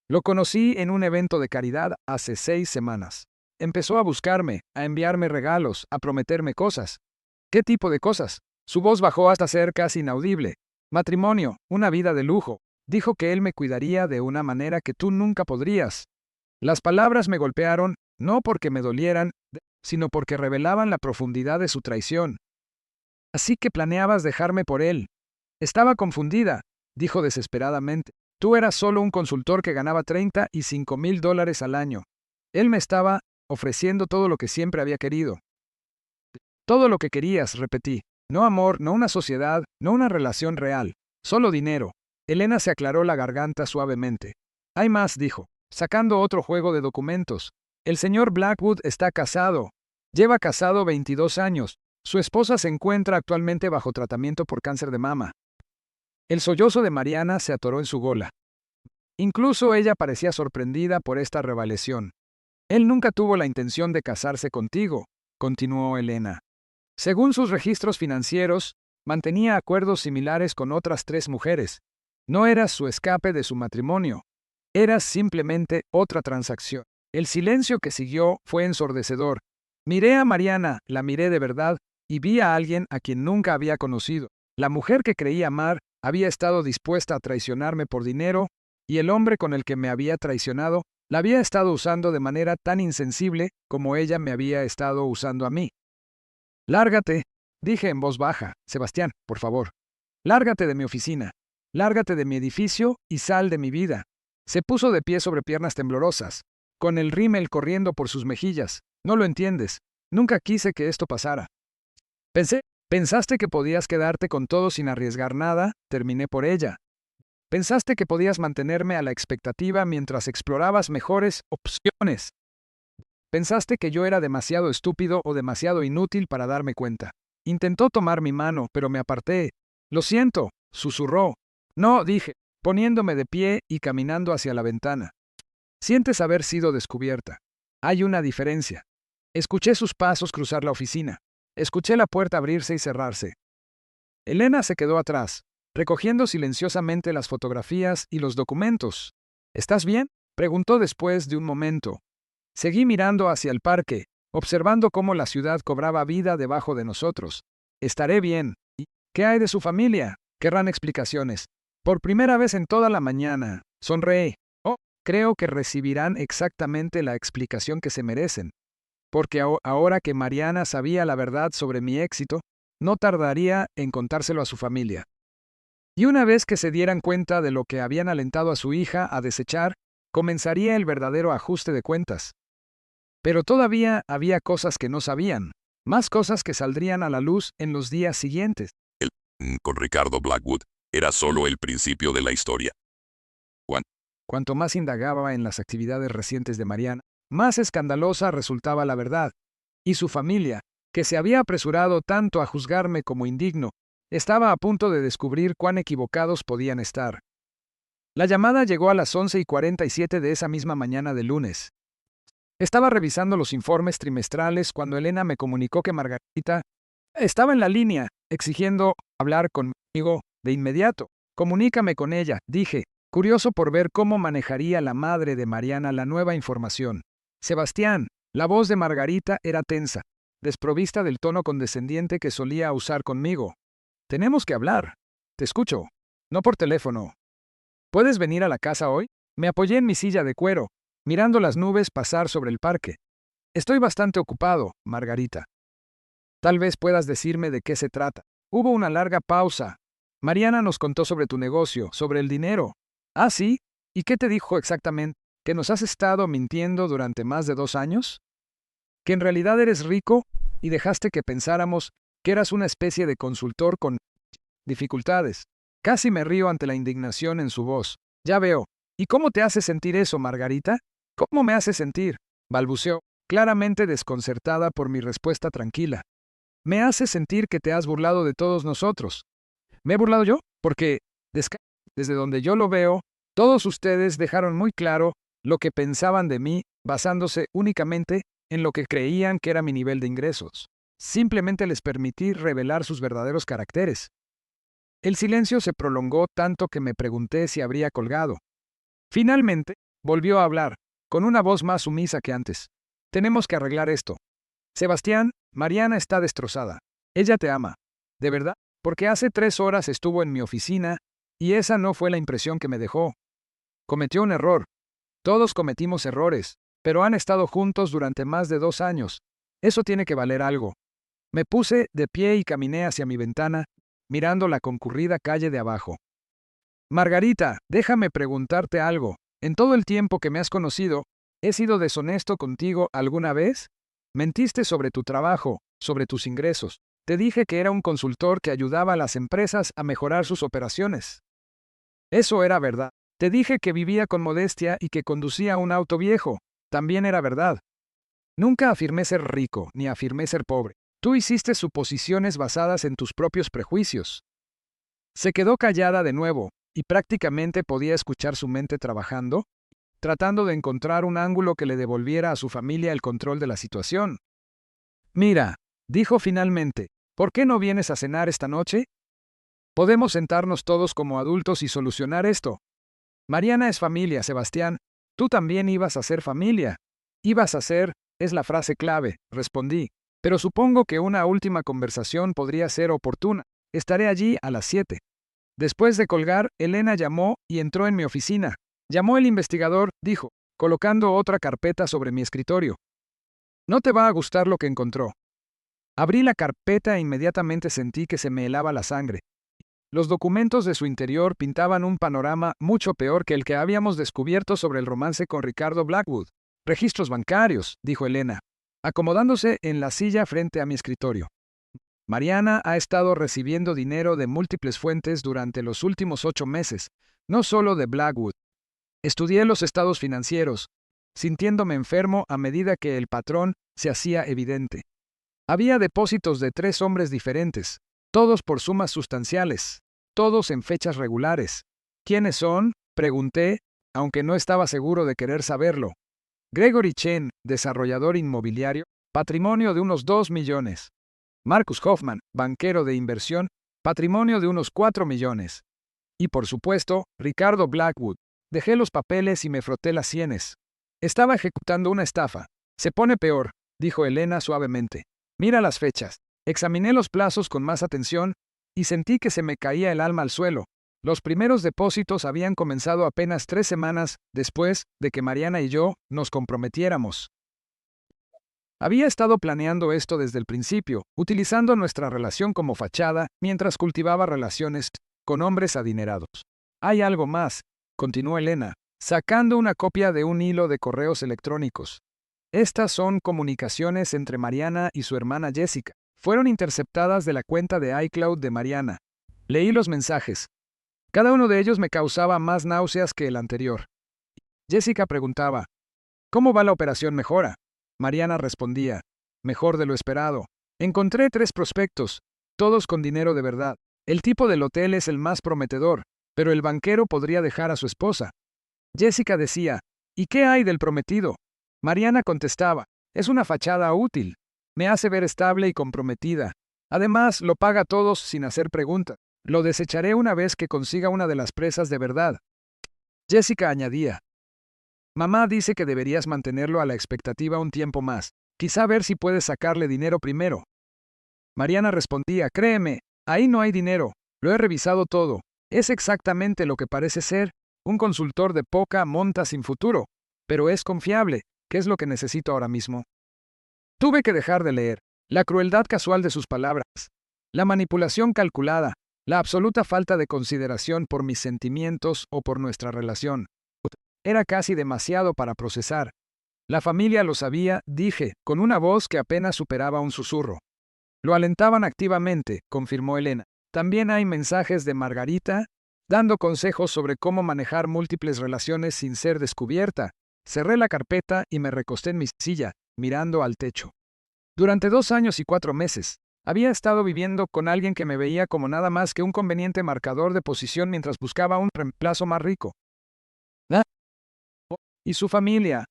Lo conocí en un evento de caridad hace 6 semanas. Empezó a buscarme, a enviarme regalos, a prometerme cosas. ¿Qué tipo de cosas? Su voz bajó hasta ser casi inaudible. Matrimonio, una vida de lujo. Dijo que él me cuidaría de una manera que tú nunca podrías. Las palabras me golpearon, no porque me dolieran, sino porque revelaban la profundidad de su traición. Así que planeabas dejarme por él. Estaba confundida, dijo desesperadamente. Tú eras solo un consultor que ganaba $35,000 al año. Él me estaba ofreciendo todo lo que siempre había querido. Todo lo que querías, repetí. No amor, no una sociedad, no una relación real. Solo dinero. Elena se aclaró la garganta suavemente. Hay más, dijo, sacando otro juego de documentos. El señor Blackwood está casado. Lleva casado 22 años. Su esposa se encuentra actualmente bajo tratamiento por cáncer de mama. El sollozo de Mariana se atoró en su gola. Incluso ella parecía sorprendida por esta revelación. Él nunca tuvo la intención de casarse contigo, continuó Elena. Según sus registros financieros, mantenía acuerdos similares con otras 3 mujeres. No eras su escape de su matrimonio. Eras simplemente otra transacción. El silencio que siguió fue ensordecedor. Miré a Mariana, la miré de verdad, y vi a alguien a quien nunca había conocido. La mujer que creía amar había estado dispuesta a traicionarme por dinero, y el hombre con el que me había traicionado la había estado usando de manera tan insensible como ella me había estado usando a mí. Lárgate, dije en voz baja. Sebastián, por favor. Lárgate de mi oficina. Lárgate de mi edificio y sal de mi vida. Se puso de pie sobre piernas temblorosas, con el rímel corriendo por sus mejillas. No lo entiendes. Nunca quise que esto pasara. Pensaste que podías quedarte con todo sin arriesgar nada, terminé por ella. Pensaste que podías mantenerme a la expectativa mientras explorabas mejores opciones. Pensaste que yo era demasiado estúpido o demasiado inútil para darme cuenta. Intentó tomar mi mano, pero me aparté. Lo siento, susurró. No, dije, poniéndome de pie y caminando hacia la ventana. Sientes haber sido descubierta. Hay una diferencia. Escuché sus pasos cruzar la oficina. Escuché la puerta abrirse y cerrarse. Elena se quedó atrás, recogiendo silenciosamente las fotografías y los documentos. ¿Estás bien?, preguntó después de un momento. Seguí mirando hacia el parque, observando cómo la ciudad cobraba vida debajo de nosotros. Estaré bien. ¿Y qué hay de su familia? Querrán explicaciones. Por primera vez en toda la mañana, sonreí. Oh, creo que recibirán exactamente la explicación que se merecen. Porque ahora que Mariana sabía la verdad sobre mi éxito, no tardaría en contárselo a su familia. Y una vez que se dieran cuenta de lo que habían alentado a su hija a desechar, comenzaría el verdadero ajuste de cuentas. Pero todavía había cosas que no sabían, más cosas que saldrían a la luz en los días siguientes. Con Ricardo Blackwood era solo el principio de la historia. Cuanto más indagaba en las actividades recientes de Mariana, más escandalosa resultaba la verdad. Y su familia, que se había apresurado tanto a juzgarme como indigno, estaba a punto de descubrir cuán equivocados podían estar. La llamada llegó a las 11:47 de esa misma mañana de lunes. Estaba revisando los informes trimestrales cuando Elena me comunicó que Margarita estaba en la línea, exigiendo hablar conmigo de inmediato. Comunícame con ella, dije, curioso por ver cómo manejaría la madre de Mariana la nueva información. Sebastián, la voz de Margarita era tensa, desprovista del tono condescendiente que solía usar conmigo. Tenemos que hablar. Te escucho. No por teléfono. ¿Puedes venir a la casa hoy? Me apoyé en mi silla de cuero, mirando las nubes pasar sobre el parque. Estoy bastante ocupado, Margarita. Tal vez puedas decirme de qué se trata. Hubo una larga pausa. Mariana nos contó sobre tu negocio, sobre el dinero. Ah, sí. ¿Y qué te dijo exactamente? ¿Que nos has estado mintiendo durante más de 2 años? ¿Que en realidad eres rico y dejaste que pensáramos que eras una especie de consultor con dificultades? Casi me río ante la indignación en su voz. Ya veo. ¿Y cómo te hace sentir eso, Margarita? ¿Cómo me hace sentir? Balbuceó, claramente desconcertada por mi respuesta tranquila. Me hace sentir que te has burlado de todos nosotros. ¿Me he burlado yo? Porque, desde donde yo lo veo, todos ustedes dejaron muy claro lo que pensaban de mí, basándose únicamente en lo que creían que era mi nivel de ingresos. Simplemente les permití revelar sus verdaderos caracteres. El silencio se prolongó tanto que me pregunté si habría colgado. Finalmente, volvió a hablar, con una voz más sumisa que antes. Tenemos que arreglar esto. Sebastián, Mariana está destrozada. Ella te ama. ¿De verdad? Porque hace 3 horas estuvo en mi oficina, y esa no fue la impresión que me dejó. Cometió un error. Todos cometimos errores, pero han estado juntos durante más de 2 años. Eso tiene que valer algo. Me puse de pie y caminé hacia mi ventana, mirando la concurrida calle de abajo. Margarita, déjame preguntarte algo. En todo el tiempo que me has conocido, ¿he sido deshonesto contigo alguna vez? Mentiste sobre tu trabajo, sobre tus ingresos. Te dije que era un consultor que ayudaba a las empresas a mejorar sus operaciones. Eso era verdad. Te dije que vivía con modestia y que conducía un auto viejo. También era verdad. Nunca afirmé ser rico, ni afirmé ser pobre. Tú hiciste suposiciones basadas en tus propios prejuicios. Se quedó callada de nuevo, y prácticamente podía escuchar su mente trabajando, tratando de encontrar un ángulo que le devolviera a su familia el control de la situación. Mira, dijo finalmente, ¿por qué no vienes a cenar esta noche? Podemos sentarnos todos como adultos y solucionar esto. Mariana es familia, Sebastián. Tú también ibas a ser familia. Ibas a ser, es la frase clave, respondí. Pero supongo que una última conversación podría ser oportuna. Estaré allí a las 7. Después de colgar, Elena llamó y entró en mi oficina. Llamó el investigador, dijo, colocando otra carpeta sobre mi escritorio. No te va a gustar lo que encontró. Abrí la carpeta e inmediatamente sentí que se me helaba la sangre. Los documentos de su interior pintaban un panorama mucho peor que el que habíamos descubierto sobre el romance con Ricardo Blackwood. Registros bancarios, dijo Elena, acomodándose en la silla frente a mi escritorio. Mariana ha estado recibiendo dinero de múltiples fuentes durante los últimos 8 meses, no solo de Blackwood. Estudié los estados financieros, sintiéndome enfermo a medida que el patrón se hacía evidente. Había depósitos de 3 hombres diferentes, todos por sumas sustanciales, todos en fechas regulares. ¿Quiénes son? Pregunté, aunque no estaba seguro de querer saberlo. Gregory Chen, desarrollador inmobiliario, patrimonio de unos 2 millones. Marcus Hoffman, banquero de inversión, patrimonio de unos 4 millones. Y por supuesto, Ricardo Blackwood. Dejé los papeles y me froté las sienes. Estaba ejecutando una estafa. Se pone peor, dijo Elena suavemente. Mira las fechas. Examiné los plazos con más atención y sentí que se me caía el alma al suelo. Los primeros depósitos habían comenzado apenas 3 semanas después de que Mariana y yo nos comprometiéramos. Había estado planeando esto desde el principio, utilizando nuestra relación como fachada mientras cultivaba relaciones con hombres adinerados. Hay algo más, continuó Elena, sacando una copia de un hilo de correos electrónicos. Estas son comunicaciones entre Mariana y su hermana Jessica. Fueron interceptadas de la cuenta de iCloud de Mariana. Leí los mensajes. Cada uno de ellos me causaba más náuseas que el anterior. Jessica preguntaba, ¿cómo va la operación Mejora? Mariana respondía, mejor de lo esperado. Encontré 3 prospectos, todos con dinero de verdad. El tipo del hotel es el más prometedor, pero el banquero podría dejar a su esposa. Jessica decía, ¿y qué hay del prometido? Mariana contestaba, es una fachada útil. Me hace ver estable y comprometida. Además, lo paga a todos sin hacer preguntas. Lo desecharé una vez que consiga una de las presas de verdad. Jessica añadía, mamá dice que deberías mantenerlo a la expectativa un tiempo más. Quizá ver si puedes sacarle dinero primero. Mariana respondía, créeme, ahí no hay dinero. Lo he revisado todo. Es exactamente lo que parece ser. Un consultor de poca monta sin futuro. Pero es confiable, que es lo que necesito ahora mismo. Tuve que dejar de leer. La crueldad casual de sus palabras. La manipulación calculada. La absoluta falta de consideración por mis sentimientos o por nuestra relación. Era casi demasiado para procesar. La familia lo sabía, dije, con una voz que apenas superaba un susurro. Lo alentaban activamente, confirmó Elena. También hay mensajes de Margarita, dando consejos sobre cómo manejar múltiples relaciones sin ser descubierta. Cerré la carpeta y me recosté en mi silla, mirando al techo. Durante 2 años y 4 meses, había estado viviendo con alguien que me veía como nada más que un conveniente marcador de posición mientras buscaba un reemplazo más rico. Y su familia,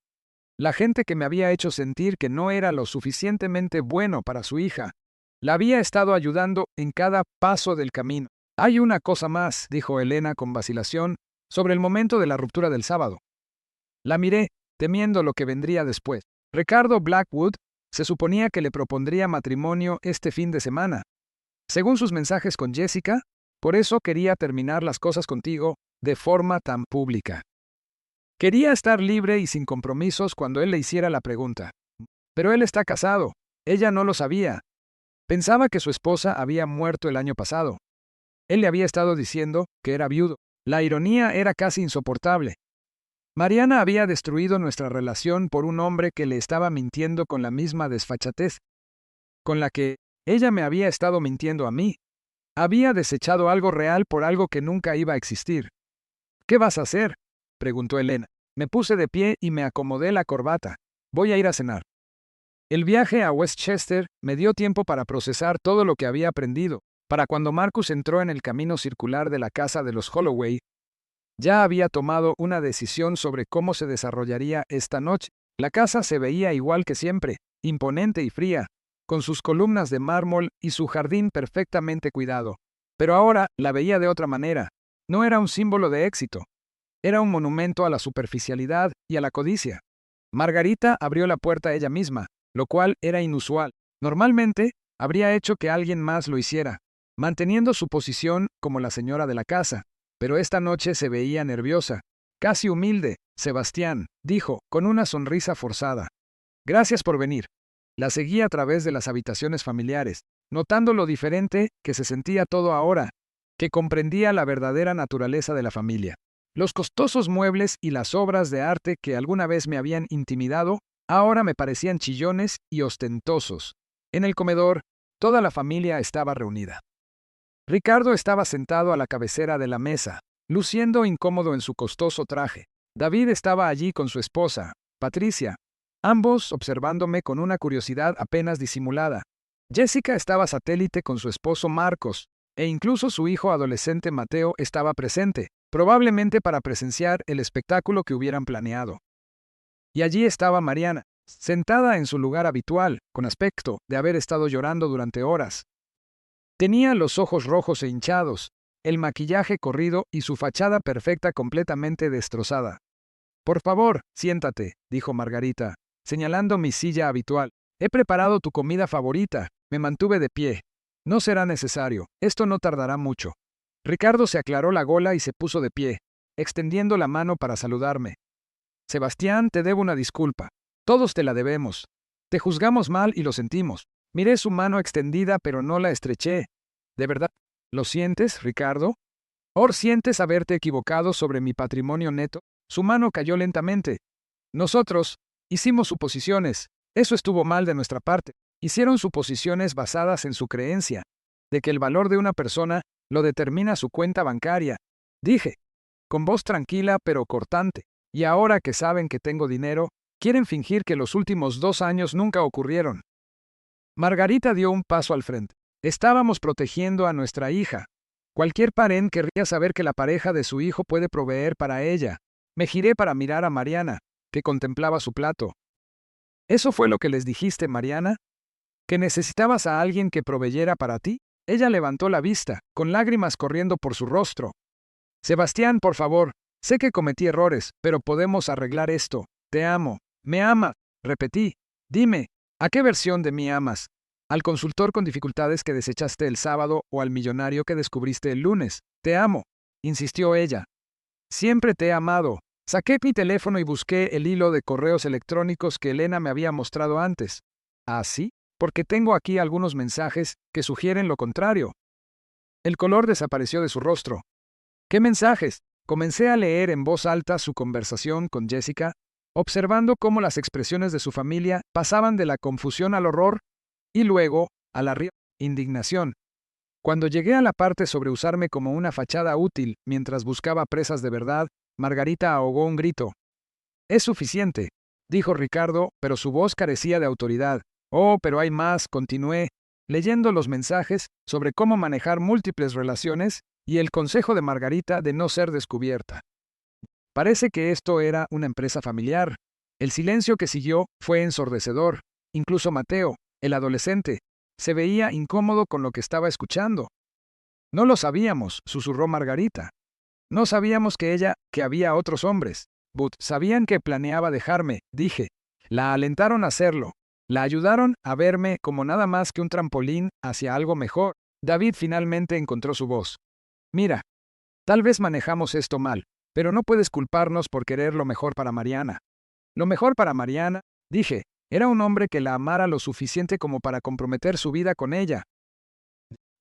la gente que me había hecho sentir que no era lo suficientemente bueno para su hija, la había estado ayudando en cada paso del camino. Hay una cosa más, dijo Elena con vacilación, sobre el momento de la ruptura del sábado. La miré, temiendo lo que vendría después. Ricardo Blackwood se suponía que le propondría matrimonio este fin de semana. Según sus mensajes con Jessica, por eso quería terminar las cosas contigo de forma tan pública. Quería estar libre y sin compromisos cuando él le hiciera la pregunta. Pero él está casado. Ella no lo sabía. Pensaba que su esposa había muerto el año pasado. Él le había estado diciendo que era viudo. La ironía era casi insoportable. Mariana había destruido nuestra relación por un hombre que le estaba mintiendo con la misma desfachatez con la que ella me había estado mintiendo a mí. Había desechado algo real por algo que nunca iba a existir. ¿Qué vas a hacer?, preguntó Elena. Me puse de pie y me acomodé la corbata. Voy a ir a cenar. El viaje a Westchester me dio tiempo para procesar todo lo que había aprendido. Para cuando Marcus entró en el camino circular de la casa de los Holloway, ya había tomado una decisión sobre cómo se desarrollaría esta noche. La casa se veía igual que siempre, imponente y fría, con sus columnas de mármol y su jardín perfectamente cuidado. Pero ahora la veía de otra manera. No era un símbolo de éxito. Era un monumento a la superficialidad y a la codicia. Margarita abrió la puerta ella misma, lo cual era inusual. Normalmente, habría hecho que alguien más lo hiciera, manteniendo su posición como la señora de la casa. Pero esta noche se veía nerviosa, casi humilde. Sebastián, dijo, con una sonrisa forzada. Gracias por venir. La seguí a través de las habitaciones familiares, notando lo diferente que se sentía todo ahora, que comprendía la verdadera naturaleza de la familia. Los costosos muebles y las obras de arte que alguna vez me habían intimidado, ahora me parecían chillones y ostentosos. En el comedor, toda la familia estaba reunida. Ricardo estaba sentado a la cabecera de la mesa, luciendo incómodo en su costoso traje. David estaba allí con su esposa, Patricia, ambos observándome con una curiosidad apenas disimulada. Jessica estaba satélite con su esposo Marcos, e incluso su hijo adolescente Mateo estaba presente, probablemente para presenciar el espectáculo que hubieran planeado. Y allí estaba Mariana, sentada en su lugar habitual, con aspecto de haber estado llorando durante horas. Tenía los ojos rojos e hinchados, el maquillaje corrido y su fachada perfecta completamente destrozada. Por favor, siéntate, dijo Margarita, señalando mi silla habitual. He preparado tu comida favorita. Me mantuve de pie. No será necesario, esto no tardará mucho. Ricardo se aclaró la gola y se puso de pie, extendiendo la mano para saludarme. Sebastián, te debo una disculpa. Todos te la debemos. Te juzgamos mal y lo sentimos. Miré su mano extendida, pero no la estreché. ¿De verdad? ¿Lo sientes, Ricardo? ¿O sientes haberte equivocado sobre mi patrimonio neto? Su mano cayó lentamente. Nosotros hicimos suposiciones. Eso estuvo mal de nuestra parte. Hicieron suposiciones basadas en su creencia, de que el valor de una persona lo determina su cuenta bancaria. Dije, con voz tranquila pero cortante. Y ahora que saben que tengo dinero, quieren fingir que los últimos 2 años nunca ocurrieron. Margarita dio un paso al frente. Estábamos protegiendo a nuestra hija. Cualquier parent querría saber que la pareja de su hijo puede proveer para ella. Me giré para mirar a Mariana, que contemplaba su plato. ¿Eso fue lo que les dijiste, Mariana? ¿Que necesitabas a alguien que proveyera para ti? Ella levantó la vista, con lágrimas corriendo por su rostro. Sebastián, por favor, sé que cometí errores, pero podemos arreglar esto. Te amo. Me amas. Repetí. Dime, ¿a qué versión de mí amas? ¿Al consultor con dificultades que desechaste el sábado o al millonario que descubriste el lunes? Te amo, insistió ella. Siempre te he amado. Saqué mi teléfono y busqué el hilo de correos electrónicos que Elena me había mostrado antes. ¿Ah, sí? Porque tengo aquí algunos mensajes que sugieren lo contrario. El color desapareció de su rostro. ¿Qué mensajes? Comencé a leer en voz alta su conversación con Jessica, observando cómo las expresiones de su familia pasaban de la confusión al horror y luego a la indignación. Cuando llegué a la parte sobre usarme como una fachada útil mientras buscaba presas de verdad, Margarita ahogó un grito. Es suficiente, dijo Ricardo, pero su voz carecía de autoridad. Oh, pero hay más, continué, leyendo los mensajes sobre cómo manejar múltiples relaciones y el consejo de Margarita de no ser descubierta. Parece que esto era una empresa familiar. El silencio que siguió fue ensordecedor. Incluso Mateo, el adolescente, se veía incómodo con lo que estaba escuchando. No lo sabíamos, susurró Margarita. No sabíamos que había otros hombres. But sabían que planeaba dejarme, dije. La alentaron a hacerlo. La ayudaron a verme como nada más que un trampolín hacia algo mejor. David finalmente encontró su voz. Mira, tal vez manejamos esto mal, pero no puedes culparnos por querer lo mejor para Mariana. Lo mejor para Mariana, dije, era un hombre que la amara lo suficiente como para comprometer su vida con ella.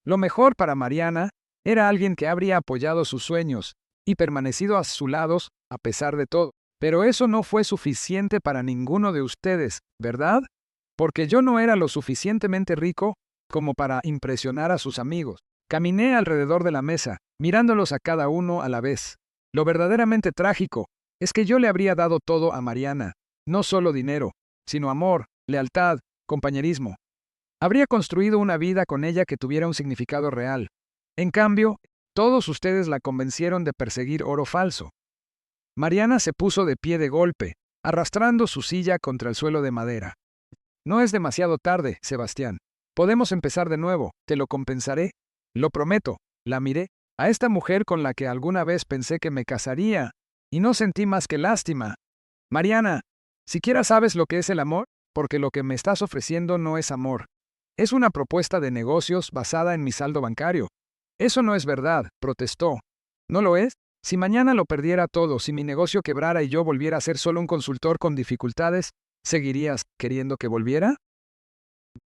Lo mejor para Mariana era alguien que habría apoyado sus sueños y permanecido a su lado a pesar de todo. Pero eso no fue suficiente para ninguno de ustedes, ¿verdad? Porque yo no era lo suficientemente rico como para impresionar a sus amigos. Caminé alrededor de la mesa, mirándolos a cada uno a la vez. Lo verdaderamente trágico es que yo le habría dado todo a Mariana, no solo dinero, sino amor, lealtad, compañerismo. Habría construido una vida con ella que tuviera un significado real. En cambio, todos ustedes la convencieron de perseguir oro falso. Mariana se puso de pie de golpe, arrastrando su silla contra el suelo de madera. No es demasiado tarde, Sebastián. Podemos empezar de nuevo, te lo compensaré. Lo prometo. La miré, a esta mujer con la que alguna vez pensé que me casaría, y no sentí más que lástima. Mariana, ¿siquiera sabes lo que es el amor? Porque lo que me estás ofreciendo no es amor. Es una propuesta de negocios basada en mi saldo bancario. Eso no es verdad, protestó. ¿No lo es? Si mañana lo perdiera todo, si mi negocio quebrara y yo volviera a ser solo un consultor con dificultades, ¿seguirías queriendo que volviera?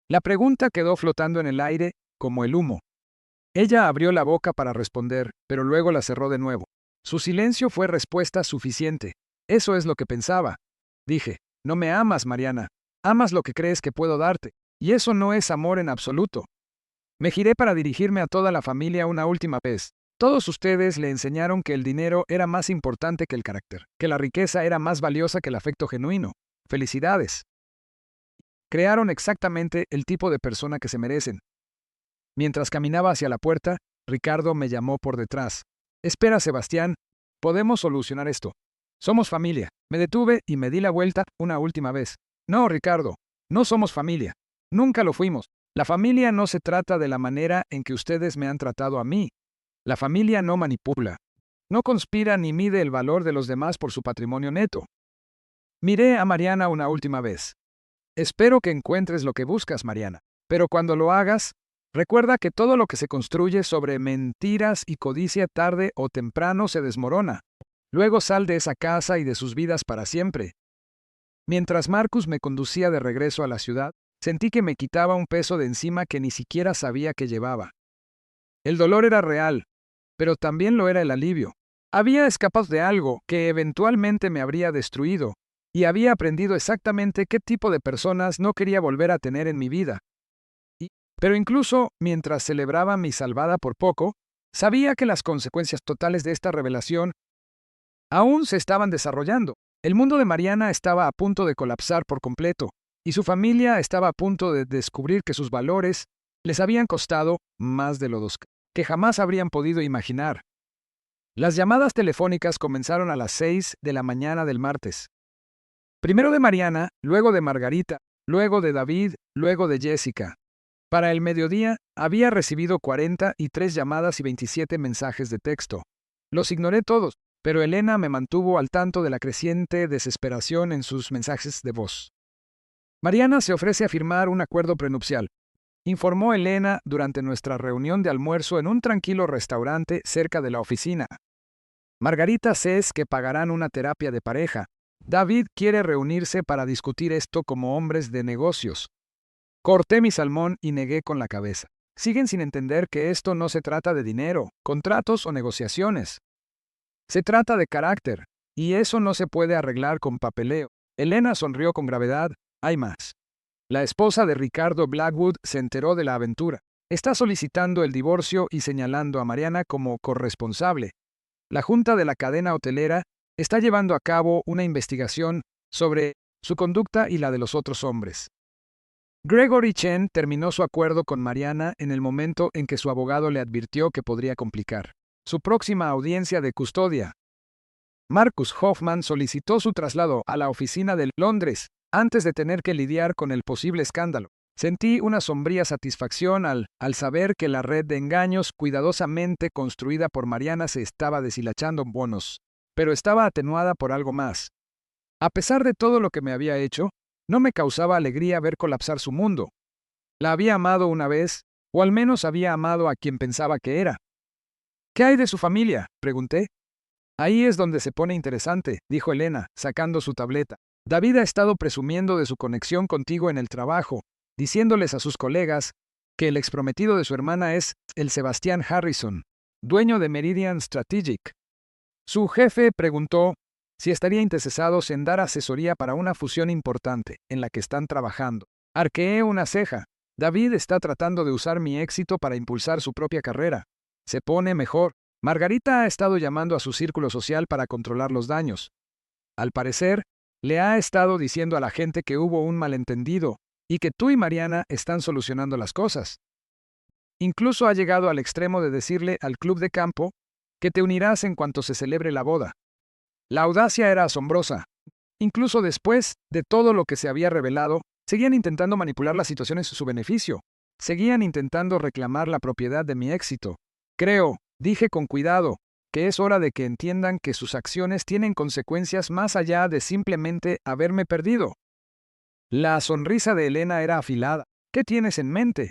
La pregunta quedó flotando en el aire, como el humo. Ella abrió la boca para responder, pero luego la cerró de nuevo. Su silencio fue respuesta suficiente. Eso es lo que pensaba. Dije, no me amas, Mariana. Amas lo que crees que puedo darte. Y eso no es amor en absoluto. Me giré para dirigirme a toda la familia una última vez. Todos ustedes le enseñaron que el dinero era más importante que el carácter, que la riqueza era más valiosa que el afecto genuino. Felicidades. Crearon exactamente el tipo de persona que se merecen. Mientras caminaba hacia la puerta, Ricardo me llamó por detrás. Espera, Sebastián, podemos solucionar esto. Somos familia. Me detuve y me di la vuelta una última vez. No, Ricardo, no somos familia. Nunca lo fuimos. La familia no se trata de la manera en que ustedes me han tratado a mí. La familia no manipula. No conspira ni mide el valor de los demás por su patrimonio neto. Miré a Mariana una última vez. Espero que encuentres lo que buscas, Mariana. Pero cuando lo hagas, recuerda que todo lo que se construye sobre mentiras y codicia tarde o temprano se desmorona. Luego sal de esa casa y de sus vidas para siempre. Mientras Marcus me conducía de regreso a la ciudad, sentí que me quitaba un peso de encima que ni siquiera sabía que llevaba. El dolor era real, pero también lo era el alivio. Había escapado de algo que eventualmente me habría destruido, y había aprendido exactamente qué tipo de personas no quería volver a tener en mi vida. Pero incluso mientras celebraba mi salvada por poco, sabía que las consecuencias totales de esta revelación aún se estaban desarrollando. El mundo de Mariana estaba a punto de colapsar por completo, y su familia estaba a punto de descubrir que sus valores les habían costado más de lo que jamás habrían podido imaginar. Las llamadas telefónicas comenzaron a las 6 de la mañana del martes. Primero de Mariana, luego de Margarita, luego de David, luego de Jessica. Para el mediodía, había recibido 43 llamadas y 27 mensajes de texto. Los ignoré todos, pero Elena me mantuvo al tanto de la creciente desesperación en sus mensajes de voz. Mariana se ofrece a firmar un acuerdo prenupcial, informó Elena durante nuestra reunión de almuerzo en un tranquilo restaurante cerca de la oficina. Margarita es que pagarán una terapia de pareja. David quiere reunirse para discutir esto como hombres de negocios. Corté mi salmón y negué con la cabeza. Siguen sin entender que esto no se trata de dinero, contratos o negociaciones. Se trata de carácter, y eso no se puede arreglar con papeleo. Elena sonrió con gravedad. Hay más. La esposa de Ricardo Blackwood se enteró de la aventura. Está solicitando el divorcio y señalando a Mariana como corresponsable. La junta de la cadena hotelera está llevando a cabo una investigación sobre su conducta y la de los otros hombres. Gregory Chen terminó su acuerdo con Mariana en el momento en que su abogado le advirtió que podría complicar su próxima audiencia de custodia. Marcus Hoffman solicitó su traslado a la oficina de Londres antes de tener que lidiar con el posible escándalo. Sentí una sombría satisfacción al saber que la red de engaños cuidadosamente construida por Mariana se estaba deshilachando en bonos, pero estaba atenuada por algo más. A pesar de todo lo que me había hecho, no me causaba alegría ver colapsar su mundo. La había amado una vez, o al menos había amado a quien pensaba que era. ¿Qué hay de su familia?, pregunté. Ahí es donde se pone interesante, dijo Elena, sacando su tableta. David ha estado presumiendo de su conexión contigo en el trabajo, diciéndoles a sus colegas que el exprometido de su hermana es el Sebastián Harrison, dueño de Meridian Strategic. Su jefe preguntó si estaría interesados en dar asesoría para una fusión importante en la que están trabajando. Arqueé una ceja. David está tratando de usar mi éxito para impulsar su propia carrera. Se pone mejor. Margarita ha estado llamando a su círculo social para controlar los daños. Al parecer, le ha estado diciendo a la gente que hubo un malentendido y que tú y Mariana están solucionando las cosas. Incluso ha llegado al extremo de decirle al club de campo que te unirás en cuanto se celebre la boda. La audacia era asombrosa. Incluso después de todo lo que se había revelado, seguían intentando manipular las situaciones a su beneficio. Seguían intentando reclamar la propiedad de mi éxito. Creo, dije con cuidado, que es hora de que entiendan que sus acciones tienen consecuencias más allá de simplemente haberme perdido. La sonrisa de Elena era afilada. ¿Qué tienes en mente?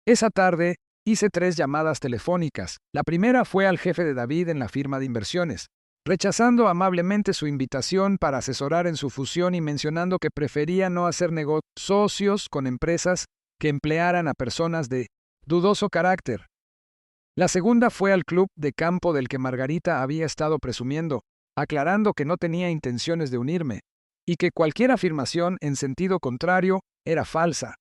Esa tarde, hice 3 llamadas telefónicas. La primera fue al jefe de David en la firma de inversiones, rechazando amablemente su invitación para asesorar en su fusión y mencionando que prefería no hacer negocios con empresas que emplearan a personas de dudoso carácter. La segunda fue al club de campo del que Margarita había estado presumiendo, aclarando que no tenía intenciones de unirme, y que cualquier afirmación en sentido contrario era falsa.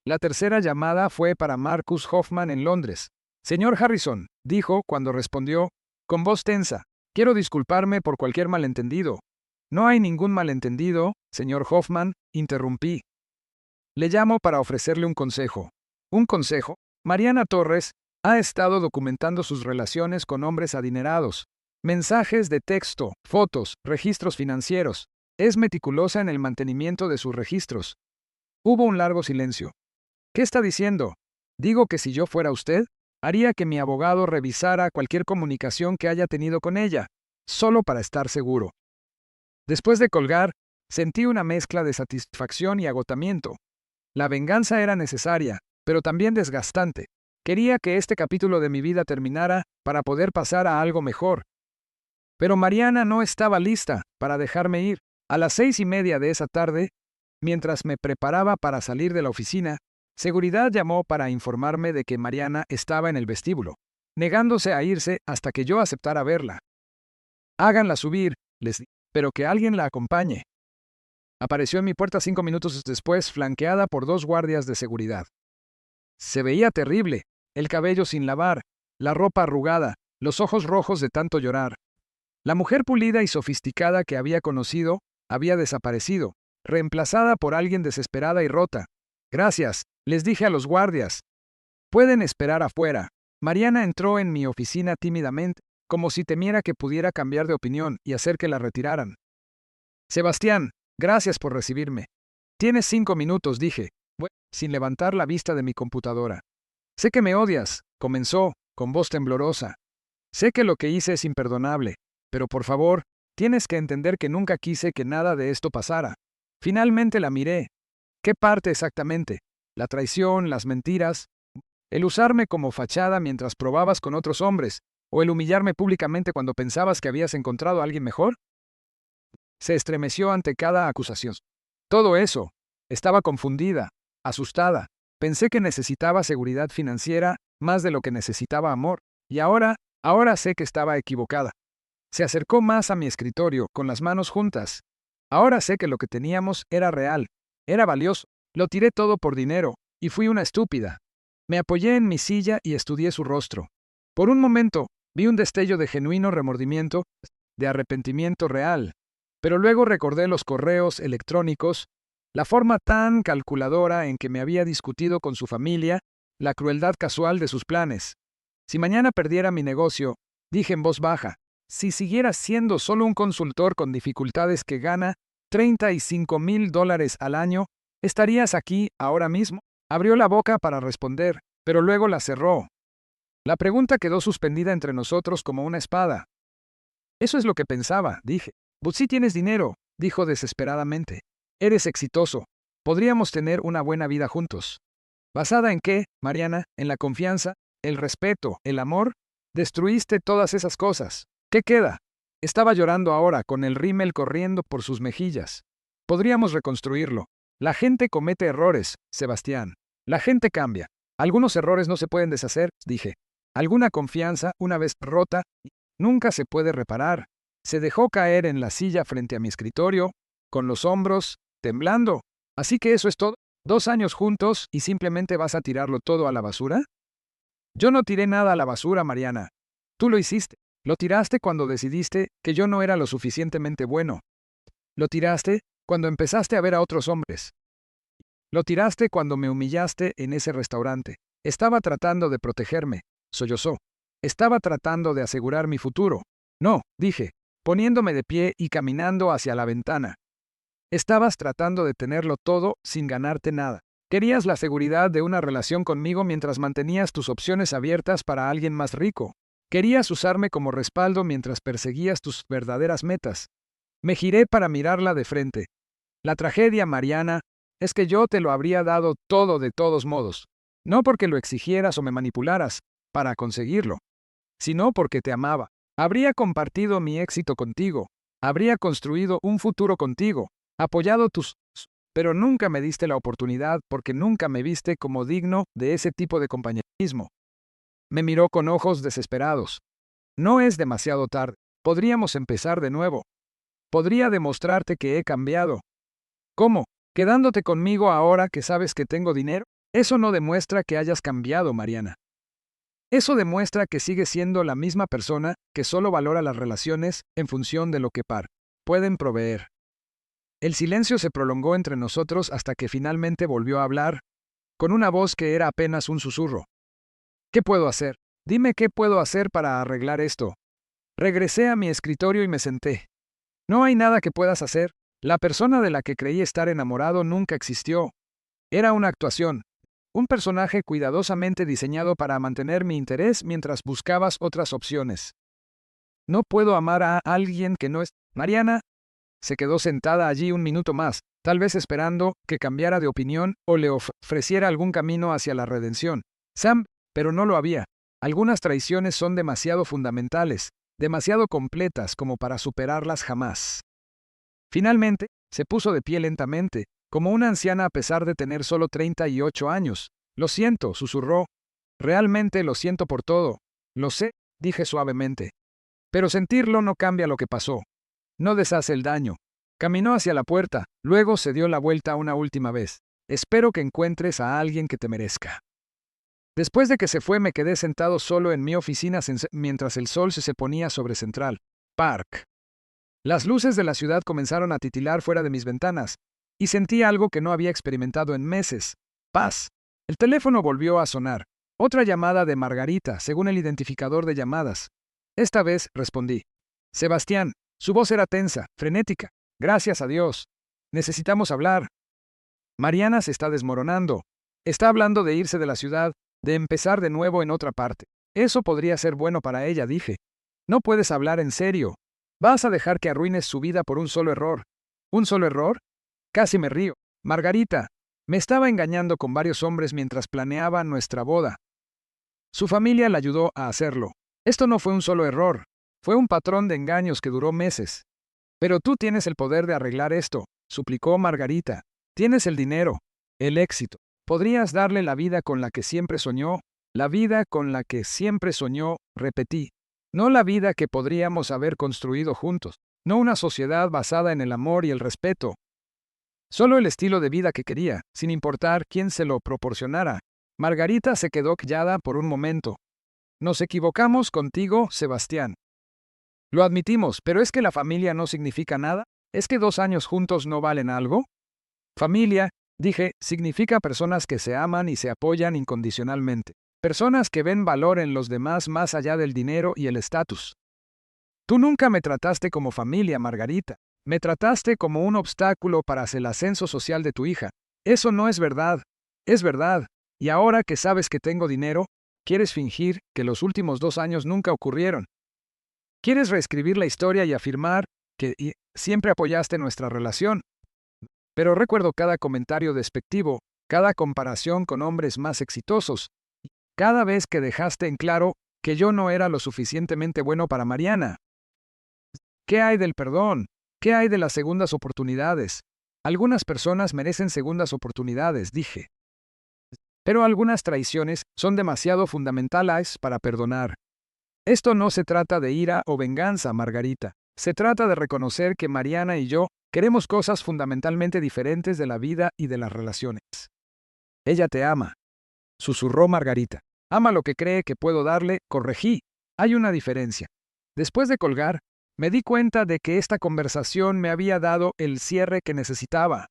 La tercera llamada fue para Marcus Hoffman en Londres. Señor Harrison, dijo cuando respondió, con voz tensa, quiero disculparme por cualquier malentendido. No hay ningún malentendido, señor Hoffman, interrumpí. Le llamo para ofrecerle un consejo. ¿Un consejo? Mariana Torres ha estado documentando sus relaciones con hombres adinerados. Mensajes de texto, fotos, registros financieros. Es meticulosa en el mantenimiento de sus registros. Hubo un largo silencio. ¿Qué está diciendo? Digo que si yo fuera usted, haría que mi abogado revisara cualquier comunicación que haya tenido con ella, solo para estar seguro. Después de colgar, sentí una mezcla de satisfacción y agotamiento. La venganza era necesaria, pero también desgastante. Quería que este capítulo de mi vida terminara para poder pasar a algo mejor. Pero Mariana no estaba lista para dejarme ir. A las 6:30 de esa tarde, mientras me preparaba para salir de la oficina, Seguridad llamó para informarme de que Mariana estaba en el vestíbulo, negándose a irse hasta que yo aceptara verla. Háganla subir, les dije, pero que alguien la acompañe. Apareció en mi puerta 5 minutos después, flanqueada por 2 guardias de seguridad. Se veía terrible, el cabello sin lavar, la ropa arrugada, los ojos rojos de tanto llorar. La mujer pulida y sofisticada que había conocido había desaparecido, reemplazada por alguien desesperada y rota. Gracias, les dije a los guardias. Pueden esperar afuera. Mariana entró en mi oficina tímidamente, como si temiera que pudiera cambiar de opinión y hacer que la retiraran. Sebastián, gracias por recibirme. Tienes 5 minutos, dije, sin levantar la vista de mi computadora. Sé que me odias, comenzó, con voz temblorosa. Sé que lo que hice es imperdonable, pero por favor, tienes que entender que nunca quise que nada de esto pasara. Finalmente la miré. ¿Qué parte exactamente? ¿La traición, las mentiras? ¿El usarme como fachada mientras probabas con otros hombres? ¿O el humillarme públicamente cuando pensabas que habías encontrado a alguien mejor? Se estremeció ante cada acusación. Todo eso. Estaba confundida. Asustada, pensé que necesitaba seguridad financiera más de lo que necesitaba amor, y ahora sé que estaba equivocada. Se acercó más a mi escritorio, con las manos juntas. Ahora sé que lo que teníamos era real, era valioso. Lo tiré todo por dinero, y fui una estúpida. Me apoyé en mi silla y estudié su rostro. Por un momento, vi un destello de genuino remordimiento, de arrepentimiento real. Pero luego recordé los correos electrónicos, la forma tan calculadora en que me había discutido con su familia, la crueldad casual de sus planes. Si mañana perdiera mi negocio, dije en voz baja, si siguieras siendo solo un consultor con dificultades que gana $35,000 al año, ¿estarías aquí ahora mismo? Abrió la boca para responder, pero luego la cerró. La pregunta quedó suspendida entre nosotros como una espada. Eso es lo que pensaba, dije. But sí tienes dinero, dijo desesperadamente. Eres exitoso. Podríamos tener una buena vida juntos. ¿Basada en qué, Mariana? ¿En la confianza? ¿El respeto? ¿El amor? Destruiste todas esas cosas. ¿Qué queda? Estaba llorando ahora, con el rímel corriendo por sus mejillas. Podríamos reconstruirlo. La gente comete errores, Sebastián. La gente cambia. Algunos errores no se pueden deshacer, dije. Alguna confianza, una vez rota, nunca se puede reparar. Se dejó caer en la silla frente a mi escritorio, con los hombros temblando. Así que eso es todo. 2 años juntos y simplemente vas a tirarlo todo a la basura. Yo no tiré nada a la basura, Mariana. Tú lo hiciste. Lo tiraste cuando decidiste que yo no era lo suficientemente bueno. Lo tiraste cuando empezaste a ver a otros hombres. Lo tiraste cuando me humillaste en ese restaurante. Estaba tratando de protegerme, sollozó. Estaba tratando de asegurar mi futuro. No, dije, poniéndome de pie y caminando hacia la ventana. Estabas tratando de tenerlo todo sin ganarte nada. Querías la seguridad de una relación conmigo mientras mantenías tus opciones abiertas para alguien más rico. Querías usarme como respaldo mientras perseguías tus verdaderas metas. Me giré para mirarla de frente. La tragedia, Mariana, es que yo te lo habría dado todo de todos modos. No porque lo exigieras o me manipularas para conseguirlo, sino porque te amaba. Habría compartido mi éxito contigo. Habría construido un futuro contigo. Apoyado tus... Pero nunca me diste la oportunidad porque nunca me viste como digno de ese tipo de compañerismo. Me miró con ojos desesperados. No es demasiado tarde. Podríamos empezar de nuevo. Podría demostrarte que he cambiado. ¿Cómo? ¿Quedándote conmigo ahora que sabes que tengo dinero? Eso no demuestra que hayas cambiado, Mariana. Eso demuestra que sigues siendo la misma persona que solo valora las relaciones en función de lo que pueden proveer. El silencio se prolongó entre nosotros hasta que finalmente volvió a hablar, con una voz que era apenas un susurro. ¿Qué puedo hacer? Dime qué puedo hacer para arreglar esto. Regresé a mi escritorio y me senté. No hay nada que puedas hacer. La persona de la que creí estar enamorado nunca existió. Era una actuación, un personaje cuidadosamente diseñado para mantener mi interés mientras buscabas otras opciones. No puedo amar a alguien que no es... Mariana se quedó sentada allí un minuto más, tal vez esperando que cambiara de opinión o le ofreciera algún camino hacia la redención. Sam, pero no lo había. Algunas traiciones son demasiado fundamentales, demasiado completas como para superarlas jamás. Finalmente, se puso de pie lentamente, como una anciana a pesar de tener solo 38 años. Lo siento, susurró. Realmente lo siento por todo. Lo sé, dije suavemente. Pero sentirlo no cambia lo que pasó. No deshace el daño. Caminó hacia la puerta, luego se dio la vuelta una última vez. Espero que encuentres a alguien que te merezca. Después de que se fue me quedé sentado solo en mi oficina mientras el sol se ponía sobre Central Park. Las luces de la ciudad comenzaron a titilar fuera de mis ventanas, y sentí algo que no había experimentado en meses. Paz. El teléfono volvió a sonar. Otra llamada de Margarita, según el identificador de llamadas. Esta vez respondí. Sebastián. Su voz era tensa, frenética. Gracias a Dios. Necesitamos hablar. Mariana se está desmoronando. Está hablando de irse de la ciudad, de empezar de nuevo en otra parte. Eso podría ser bueno para ella, dije. No puedes hablar en serio. ¿Vas a dejar que arruines su vida por un solo error? ¿Un solo error? Casi me río. Margarita, me estaba engañando con varios hombres mientras planeaba nuestra boda. Su familia la ayudó a hacerlo. Esto no fue un solo error. Fue un patrón de engaños que duró meses. Pero tú tienes el poder de arreglar esto, suplicó Margarita. Tienes el dinero, el éxito. Podrías darle la vida con la que siempre soñó, la vida con la que siempre soñó, repetí. No la vida que podríamos haber construido juntos, no una sociedad basada en el amor y el respeto. Solo el estilo de vida que quería, sin importar quién se lo proporcionara. Margarita se quedó callada por un momento. Nos equivocamos contigo, Sebastián. Lo admitimos, pero ¿es que la familia no significa nada? ¿Es que 2 años juntos no valen algo? Familia, dije, significa personas que se aman y se apoyan incondicionalmente. Personas que ven valor en los demás más allá del dinero y el estatus. Tú nunca me trataste como familia, Margarita. Me trataste como un obstáculo para el ascenso social de tu hija. Eso no es verdad. Es verdad. Y ahora que sabes que tengo dinero, quieres fingir que los últimos 2 años nunca ocurrieron. Quieres reescribir la historia y afirmar que siempre apoyaste nuestra relación. Pero recuerdo cada comentario despectivo, cada comparación con hombres más exitosos, cada vez que dejaste en claro que yo no era lo suficientemente bueno para Mariana. ¿Qué hay del perdón? ¿Qué hay de las segundas oportunidades? Algunas personas merecen segundas oportunidades, dije. Pero algunas traiciones son demasiado fundamentales para perdonar. Esto no se trata de ira o venganza, Margarita. Se trata de reconocer que Mariana y yo queremos cosas fundamentalmente diferentes de la vida y de las relaciones. Ella te ama, susurró Margarita. Ama lo que cree que puedo darle, corregí. Hay una diferencia. Después de colgar, me di cuenta de que esta conversación me había dado el cierre que necesitaba.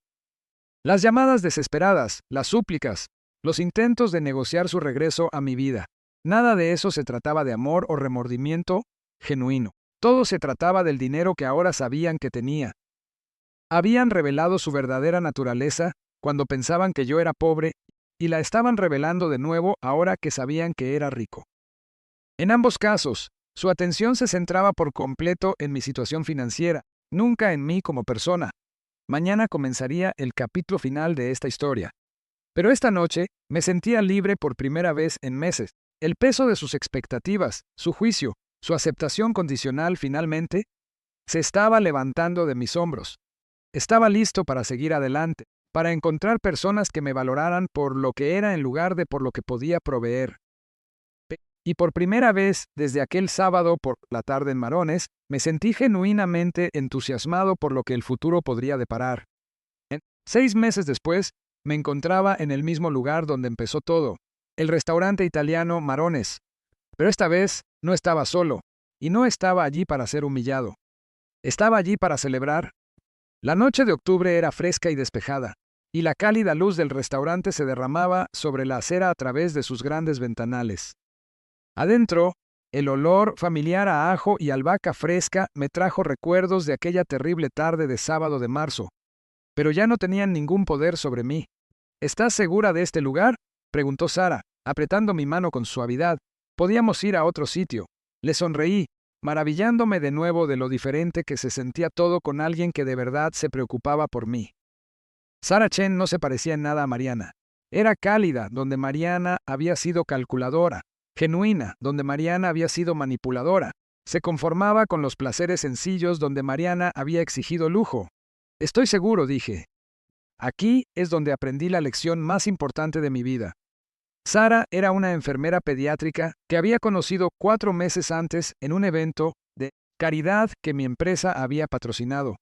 Las llamadas desesperadas, las súplicas, los intentos de negociar su regreso a mi vida. Nada de eso se trataba de amor o remordimiento genuino. Todo se trataba del dinero que ahora sabían que tenía. Habían revelado su verdadera naturaleza cuando pensaban que yo era pobre y la estaban revelando de nuevo ahora que sabían que era rico. En ambos casos, su atención se centraba por completo en mi situación financiera, nunca en mí como persona. Mañana comenzaría el capítulo final de esta historia. Pero esta noche me sentía libre por primera vez en meses. El peso de sus expectativas, su juicio, su aceptación condicional finalmente, se estaba levantando de mis hombros. Estaba listo para seguir adelante, para encontrar personas que me valoraran por lo que era en lugar de por lo que podía proveer. Y por primera vez desde aquel sábado por la tarde en Marones, me sentí genuinamente entusiasmado por lo que el futuro podría deparar. 6 meses después, me encontraba en el mismo lugar donde empezó todo, el restaurante italiano Marones. Pero esta vez no estaba solo, y no estaba allí para ser humillado. Estaba allí para celebrar. La noche de octubre era fresca y despejada, y la cálida luz del restaurante se derramaba sobre la acera a través de sus grandes ventanales. Adentro, el olor familiar a ajo y albahaca fresca me trajo recuerdos de aquella terrible tarde de sábado de marzo. Pero ya no tenían ningún poder sobre mí. ¿Estás segura de este lugar?, preguntó Sara, apretando mi mano con suavidad. Podíamos ir a otro sitio. Le sonreí, maravillándome de nuevo de lo diferente que se sentía todo con alguien que de verdad se preocupaba por mí. Sara Chen no se parecía en nada a Mariana. Era cálida, donde Mariana había sido calculadora. Genuina, donde Mariana había sido manipuladora. Se conformaba con los placeres sencillos, donde Mariana había exigido lujo. Estoy seguro, dije. Aquí es donde aprendí la lección más importante de mi vida. Sara era una enfermera pediátrica que había conocido 4 meses antes en un evento de caridad que mi empresa había patrocinado.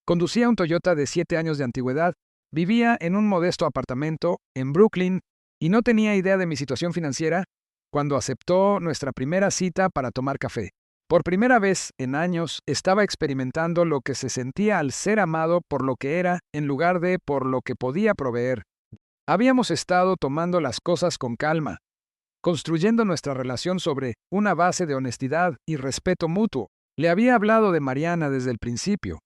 Conducía un Toyota de 7 años de antigüedad, vivía en un modesto apartamento en Brooklyn y no tenía idea de mi situación financiera cuando aceptó nuestra primera cita para tomar café. Por primera vez en años estaba experimentando lo que se sentía al ser amado por lo que era en lugar de por lo que podía proveer. Habíamos estado tomando las cosas con calma, construyendo nuestra relación sobre una base de honestidad y respeto mutuo. Le había hablado de Mariana desde el principio.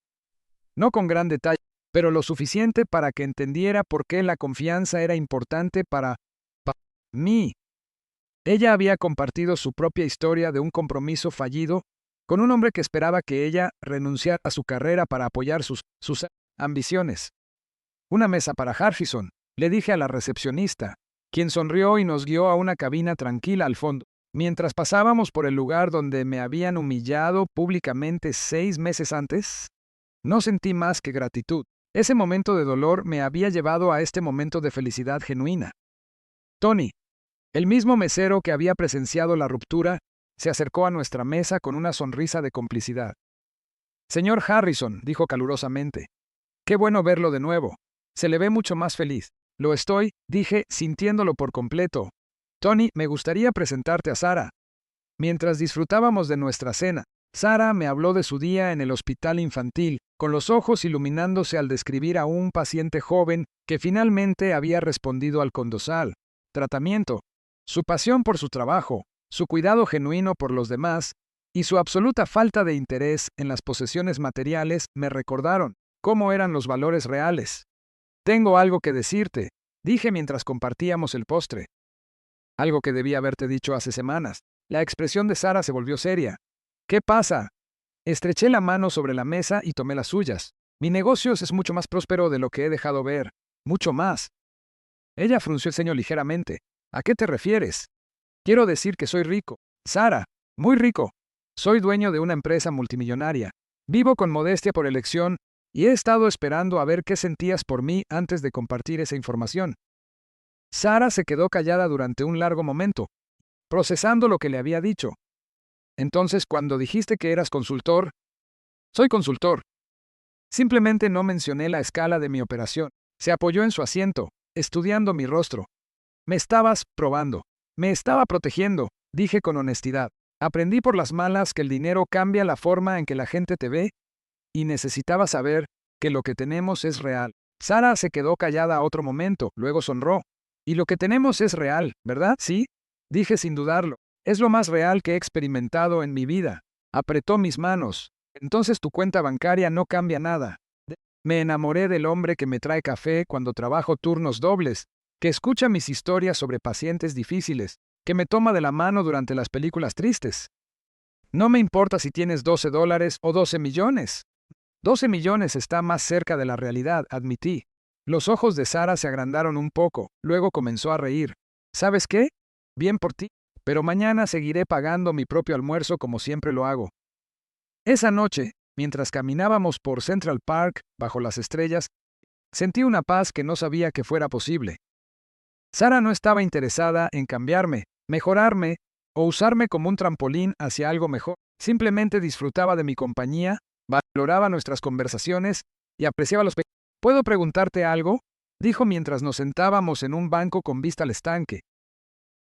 No con gran detalle, pero lo suficiente para que entendiera por qué la confianza era importante para mí. Ella había compartido su propia historia de un compromiso fallido con un hombre que esperaba que ella renunciara a su carrera para apoyar sus ambiciones. Una mesa para Harrison, le dije a la recepcionista, quien sonrió y nos guió a una cabina tranquila al fondo. Mientras pasábamos por el lugar donde me habían humillado públicamente 6 meses antes, no sentí más que gratitud. Ese momento de dolor me había llevado a este momento de felicidad genuina. Tony, el mismo mesero que había presenciado la ruptura, se acercó a nuestra mesa con una sonrisa de complicidad. Señor Harrison, dijo calurosamente. Qué bueno verlo de nuevo. Se le ve mucho más feliz. Lo estoy, dije, sintiéndolo por completo. Tony, me gustaría presentarte a Sarah. Mientras disfrutábamos de nuestra cena, Sarah me habló de su día en el hospital infantil, con los ojos iluminándose al describir a un paciente joven que finalmente había respondido al condosal, tratamiento, su pasión por su trabajo, su cuidado genuino por los demás y su absoluta falta de interés en las posesiones materiales me recordaron cómo eran los valores reales. Tengo algo que decirte, dije mientras compartíamos el postre. Algo que debía haberte dicho hace semanas. La expresión de Sarah se volvió seria. ¿Qué pasa? Estreché la mano sobre la mesa y tomé las suyas. Mi negocio es mucho más próspero de lo que he dejado ver. Mucho más. Ella frunció el ceño ligeramente. ¿A qué te refieres? Quiero decir que soy rico. Sarah, muy rico. Soy dueño de una empresa multimillonaria. Vivo con modestia por elección y he estado esperando a ver qué sentías por mí antes de compartir esa información. Sarah se quedó callada durante un largo momento, procesando lo que le había dicho. Entonces, cuando dijiste que eras consultor, soy consultor. Simplemente no mencioné la escala de mi operación. Se apoyó en su asiento, estudiando mi rostro. Me estabas probando. Me estaba protegiendo, dije con honestidad. Aprendí por las malas que el dinero cambia la forma en que la gente te ve y necesitaba saber que lo que tenemos es real. Sarah se quedó callada otro momento, luego sonrió. Y lo que tenemos es real, ¿verdad? Sí, dije sin dudarlo. Es lo más real que he experimentado en mi vida. Apretó mis manos. Entonces tu cuenta bancaria no cambia nada. Me enamoré del hombre que me trae café cuando trabajo turnos dobles, que escucha mis historias sobre pacientes difíciles, que me toma de la mano durante las películas tristes. No me importa si tienes $12 o 12 millones. 12 millones está más cerca de la realidad, admití. Los ojos de Sarah se agrandaron un poco, luego comenzó a reír. ¿Sabes qué? Bien por ti, pero mañana seguiré pagando mi propio almuerzo como siempre lo hago. Esa noche, mientras caminábamos por Central Park, bajo las estrellas, sentí una paz que no sabía que fuera posible. Sarah no estaba interesada en cambiarme, mejorarme o usarme como un trampolín hacia algo mejor. Simplemente disfrutaba de mi compañía, valoraba nuestras conversaciones y apreciaba los pequeños. ¿Puedo preguntarte algo? Dijo mientras nos sentábamos en un banco con vista al estanque.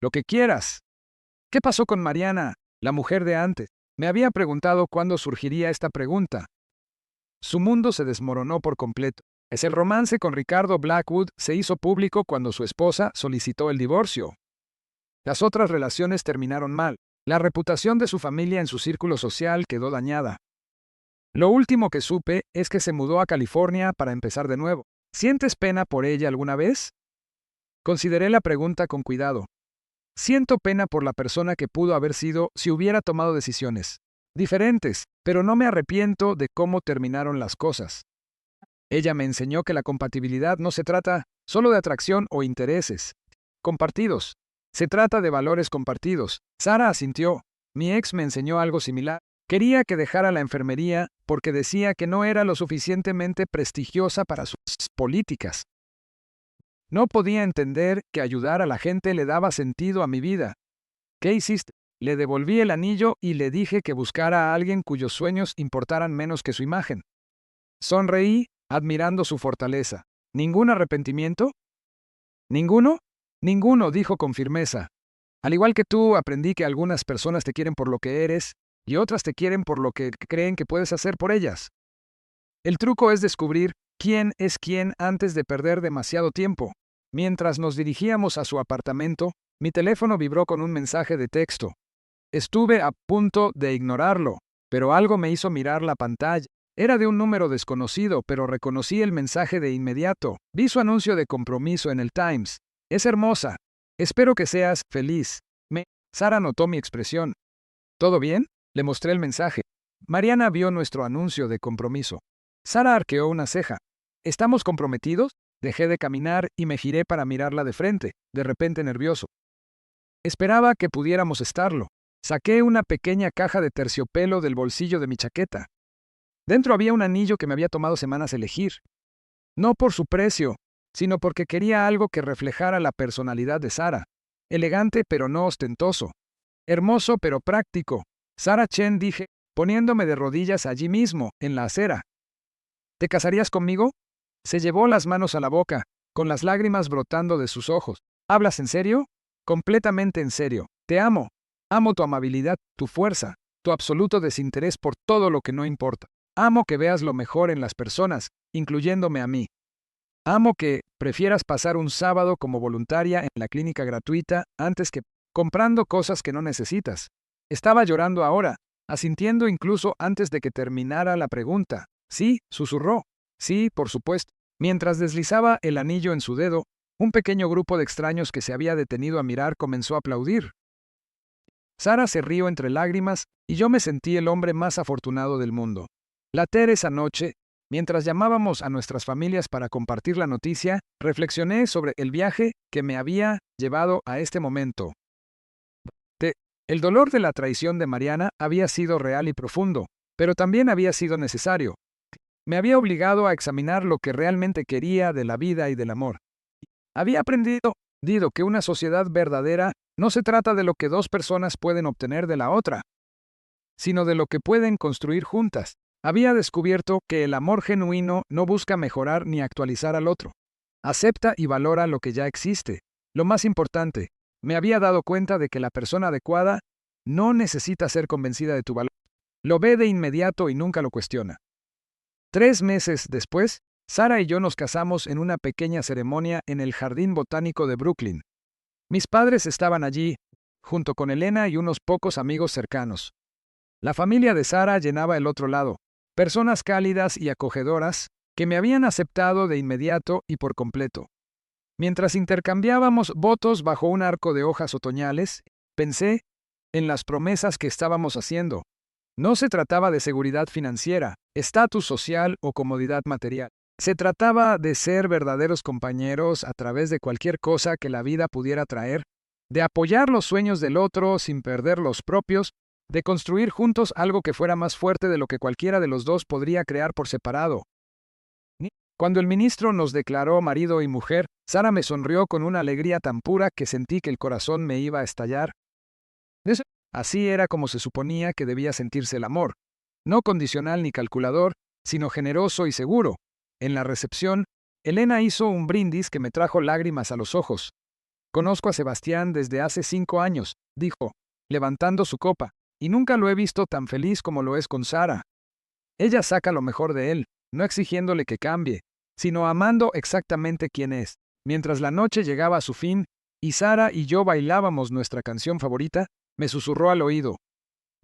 Lo que quieras. ¿Qué pasó con Mariana, la mujer de antes? Me había preguntado cuándo surgiría esta pregunta. Su mundo se desmoronó por completo. El romance con Ricardo Blackwood se hizo público cuando su esposa solicitó el divorcio. Las otras relaciones terminaron mal. La reputación de su familia en su círculo social quedó dañada. Lo último que supe es que se mudó a California para empezar de nuevo. ¿Sientes pena por ella alguna vez? Consideré la pregunta con cuidado. Siento pena por la persona que pudo haber sido si hubiera tomado decisiones diferentes, pero no me arrepiento de cómo terminaron las cosas. Ella me enseñó que la compatibilidad no se trata solo de atracción o intereses compartidos. Se trata de valores compartidos. Sarah asintió. Mi ex me enseñó algo similar. Quería que dejara la enfermería porque decía que no era lo suficientemente prestigiosa para sus políticas. No podía entender que ayudar a la gente le daba sentido a mi vida. ¿Qué hiciste? Le devolví el anillo y le dije que buscara a alguien cuyos sueños importaran menos que su imagen. Sonreí, admirando su fortaleza. ¿Ningún arrepentimiento? ¿Ninguno? Ninguno, dijo con firmeza. Al igual que tú, aprendí que algunas personas te quieren por lo que eres y otras te quieren por lo que creen que puedes hacer por ellas. El truco es descubrir quién es quién antes de perder demasiado tiempo. Mientras nos dirigíamos a su apartamento, mi teléfono vibró con un mensaje de texto. Estuve a punto de ignorarlo, pero algo me hizo mirar la pantalla. Era de un número desconocido, pero reconocí el mensaje de inmediato. Vi su anuncio de compromiso en el Times. Es hermosa. Espero que seas feliz. Sarah notó mi expresión. ¿Todo bien? Le mostré el mensaje. Mariana vio nuestro anuncio de compromiso. Sarah arqueó una ceja. ¿Estamos comprometidos? Dejé de caminar y me giré para mirarla de frente, de repente nervioso. Esperaba que pudiéramos estarlo. Saqué una pequeña caja de terciopelo del bolsillo de mi chaqueta. Dentro había un anillo que me había tomado semanas elegir. No por su precio, sino porque quería algo que reflejara la personalidad de Sara. Elegante pero no ostentoso. Hermoso pero práctico. Sara Chen, dije, poniéndome de rodillas allí mismo, en la acera. ¿Te casarías conmigo? Se llevó las manos a la boca, con las lágrimas brotando de sus ojos. ¿Hablas en serio? Completamente en serio. Te amo. Amo tu amabilidad, tu fuerza, tu absoluto desinterés por todo lo que no importa. Amo que veas lo mejor en las personas, incluyéndome a mí. Amo que prefieras pasar un sábado como voluntaria en la clínica gratuita antes que comprando cosas que no necesitas. Estaba llorando ahora, asintiendo incluso antes de que terminara la pregunta. Sí, susurró. Sí, por supuesto. Mientras deslizaba el anillo en su dedo, un pequeño grupo de extraños que se había detenido a mirar comenzó a aplaudir. Sara se rió entre lágrimas y yo me sentí el hombre más afortunado del mundo. Esa noche, mientras llamábamos a nuestras familias para compartir la noticia, reflexioné sobre el viaje que me había llevado a este momento. El dolor de la traición de Mariana había sido real y profundo, pero también había sido necesario. Me había obligado a examinar lo que realmente quería de la vida y del amor. Había aprendido que una sociedad verdadera no se trata de lo que dos personas pueden obtener de la otra, sino de lo que pueden construir juntas. Había descubierto que el amor genuino no busca mejorar ni actualizar al otro. Acepta y valora lo que ya existe. Lo más importante, me había dado cuenta de que la persona adecuada no necesita ser convencida de tu valor. Lo ve de inmediato y nunca lo cuestiona. 3 meses después, Sara y yo nos casamos en una pequeña ceremonia en el Jardín Botánico de Brooklyn. Mis padres estaban allí, junto con Elena y unos pocos amigos cercanos. La familia de Sara llenaba el otro lado, personas cálidas y acogedoras que me habían aceptado de inmediato y por completo. Mientras intercambiábamos votos bajo un arco de hojas otoñales, pensé en las promesas que estábamos haciendo. No se trataba de seguridad financiera, estatus social o comodidad material. Se trataba de ser verdaderos compañeros a través de cualquier cosa que la vida pudiera traer, de apoyar los sueños del otro sin perder los propios, de construir juntos algo que fuera más fuerte de lo que cualquiera de los dos podría crear por separado. Cuando el ministro nos declaró marido y mujer, Sara me sonrió con una alegría tan pura que sentí que el corazón me iba a estallar. Así era como se suponía que debía sentirse el amor, no condicional ni calculador, sino generoso y seguro. En la recepción, Elena hizo un brindis que me trajo lágrimas a los ojos. Conozco a Sebastián desde hace 5 años, dijo, levantando su copa, y nunca lo he visto tan feliz como lo es con Sara. Ella saca lo mejor de él, no exigiéndole que cambie, sino amando exactamente quién es. Mientras la noche llegaba a su fin, y Sara y yo bailábamos nuestra canción favorita, me susurró al oído.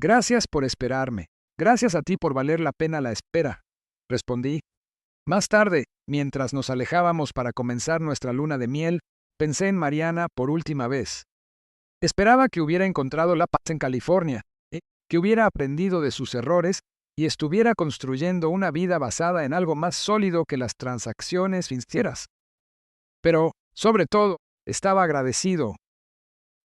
Gracias por esperarme. Gracias a ti por valer la pena la espera, respondí. Más tarde, mientras nos alejábamos para comenzar nuestra luna de miel, pensé en Mariana por última vez. Esperaba que hubiera encontrado la paz en California, que hubiera aprendido de sus errores y estuviera construyendo una vida basada en algo más sólido que las transacciones financieras. Pero, sobre todo, estaba agradecido.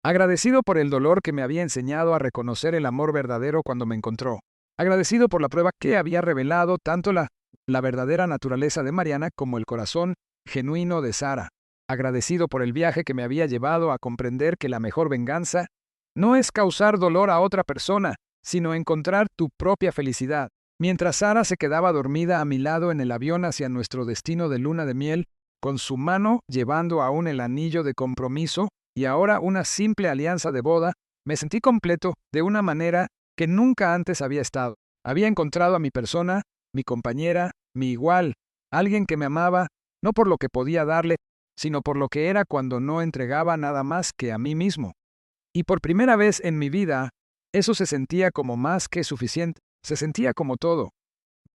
Agradecido por el dolor que me había enseñado a reconocer el amor verdadero cuando me encontró. Agradecido por la prueba que había revelado tanto la verdadera naturaleza de Mariana como el corazón genuino de Sara. Agradecido por el viaje que me había llevado a comprender que la mejor venganza no es causar dolor a otra persona, sino encontrar tu propia felicidad. Mientras Sara se quedaba dormida a mi lado en el avión hacia nuestro destino de luna de miel, con su mano llevando aún el anillo de compromiso y ahora una simple alianza de boda, me sentí completo de una manera que nunca antes había estado. Había encontrado a mi persona, mi compañera, mi igual, alguien que me amaba, no por lo que podía darle, sino por lo que era cuando no entregaba nada más que a mí mismo. Y por primera vez en mi vida, eso se sentía como más que suficiente, se sentía como todo.